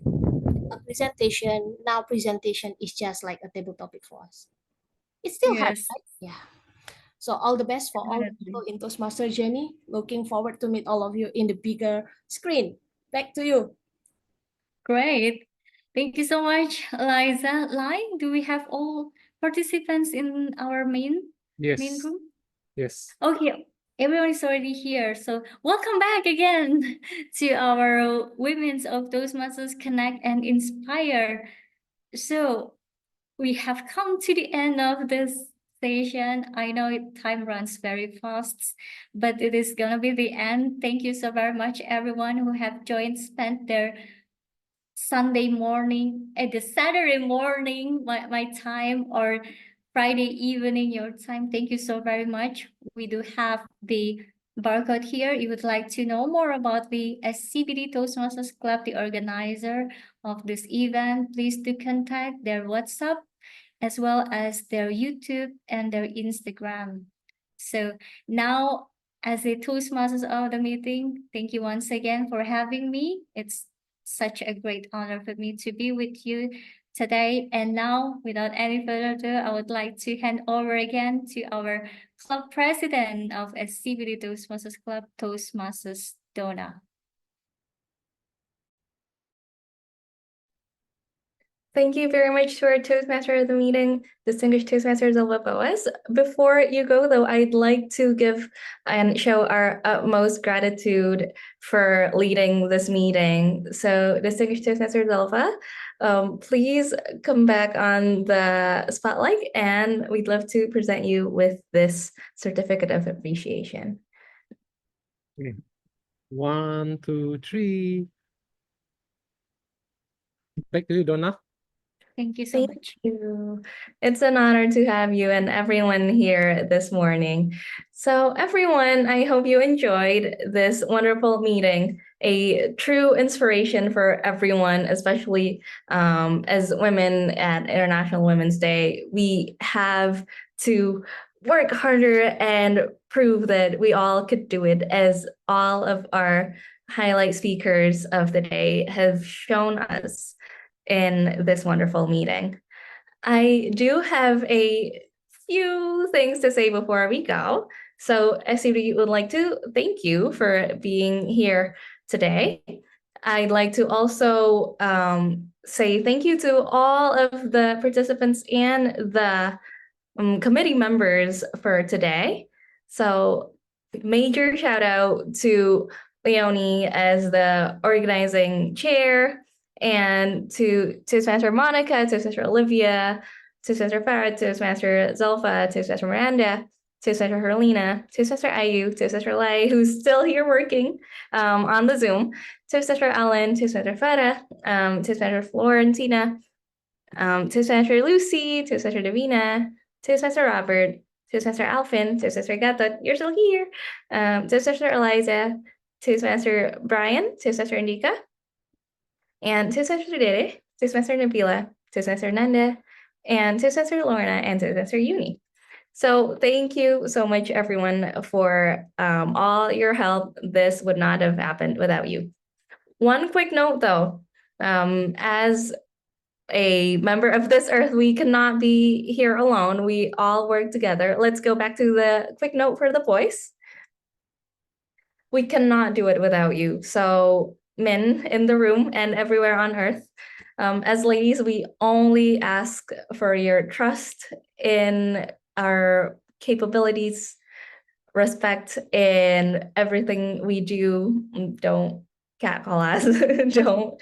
a presentation, now presentation is just like a table topic for us. It's still hard, right? Yeah. So all the best for all people in Toastmaster journey. Looking forward to meet all of you in the bigger screen. Back to you. Great. Thank you so much, Eliza. Lai, do we have all participants in our main room? Yes. Okay, everyone is already here. So welcome back again to our Women's of Toastmasters Connect and Inspire. So we have come to the end of this session. I know time runs very fast, but it is gonna be the end. Thank you so very much, everyone who have joined, spent their Sunday morning, the Saturday morning, my time, or Friday evening, your time. Thank you so very much. We do have the barcode here. You would like to know more about the SCBD Toastmasters Club, the organizer of this event, please do contact their WhatsApp as well as their YouTube and their Instagram. So now, as a Toastmasters of the meeting, thank you once again for having me. It's such a great honor for me to be with you today. And now, without any further ado, I would like to hand over again to our club president of SCBD Toastmasters Club, Toastmasters Donna. Thank you very much to our Toastmaster of the meeting, distinguished Toastmasters of WebOS. Before you go, though, I'd like to give and show our utmost gratitude for leading this meeting. So, distinguished Toastmasters Alpha, please come back on the spotlight, and we'd love to present you with this certificate of appreciation. Okay. 1, 2, 3. Back to you, Donna. Thank you so much. You. It's an honor to have you and everyone here this morning. So everyone, I hope you enjoyed this wonderful meeting. a true inspiration for everyone, especially as women at International Women's Day. We have to work harder and prove that we all could do it, as all of our highlight speakers of the day have shown us in this wonderful meeting. I do have a few things to say before we go. So SCD would like to thank you for being here today. I'd like to also say thank you to all of the participants and the committee members for today. So major shout out to Leonie as the organizing chair, and to Toastmaster Monica, Toastmaster Olivia, Toastmaster Farah, Toastmaster Zelfa, Toastmaster Miranda, Toastmaster Herlina, Toastmaster Ayu, Toastmaster Lai, who's still here working on the Zoom, Toastmaster Alan, Toastmaster Farah, Toastmaster Florentina, Toastmaster Lucy, Toastmaster Davina, Toastmaster Robert, Toastmaster Alvin, Toastmaster Gatot, you're still here, Toastmaster Eliza, Toastmaster Brian, Toastmaster Indika, and Toastmaster Dede, Toastmaster Nabila, Toastmaster Nanda, and Toastmaster Lorna, and Toastmaster Uni. So thank you so much, everyone, for all your help. This would not have happened without you. One quick note, though, as a member of this earth, we cannot be here alone. We all work together. Let's go back to the quick note for the boys. We cannot do it without you. So men in the room and everywhere on earth, as ladies, we only ask for your trust in our capabilities, respect in everything we do. Don't catcall us, don't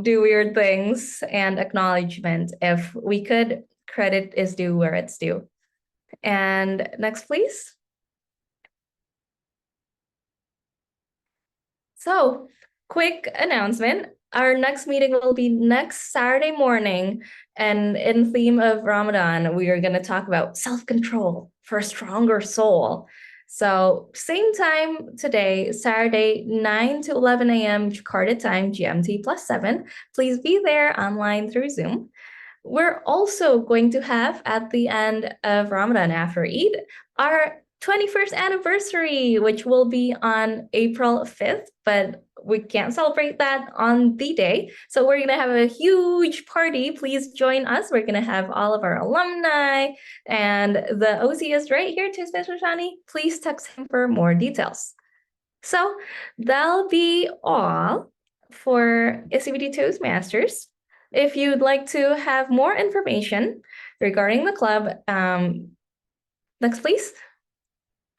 do weird things, and acknowledgement. If we could, credit is due where it's due. And next, please. So, quick announcement. Our next meeting will be next Saturday morning, and in theme of Ramadan, we are going to talk about self-control for a stronger soul. So same time today, Saturday, 9 to 11 a.m. Jakarta time, GMT +7. Please be there online through Zoom. We're also going to have, at the end of Ramadan after Eid, our 21st anniversary, which will be on April 5th, but we can't celebrate that on the day. So we're going to have a huge party. Please join us. We're going to have all of our alumni, and the OC is right here, Toastmaster Shani. Please text him for more details. So that'll be all for SCBD Toastmasters. If you'd like to have more information regarding the club, next please.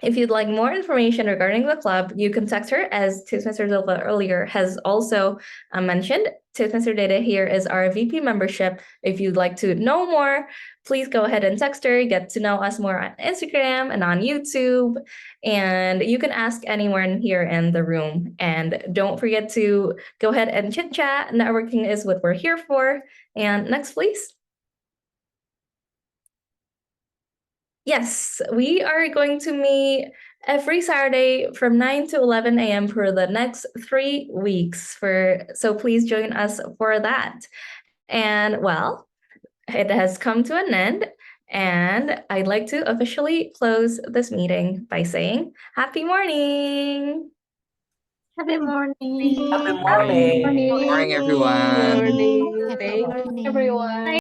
If you'd like more information regarding the club, you can text her, as Toastmaster Zilva earlier has also mentioned. Toastmaster Data here is our VP membership. If you'd like to know more, please go ahead and text her, get to know us more on Instagram and on YouTube. And you can ask anyone here in the room. And don't forget to go ahead and chit chat. Networking is what we're here for. And next, please. Yes, we are going to meet every Saturday from 9 to 11 a.m. for the next 3 weeks. So please join us for that. And well, it has come to an end, and I'd like to officially close this meeting by saying happy morning. Happy morning. Happy morning. Good morning, everyone. Thank you, everyone.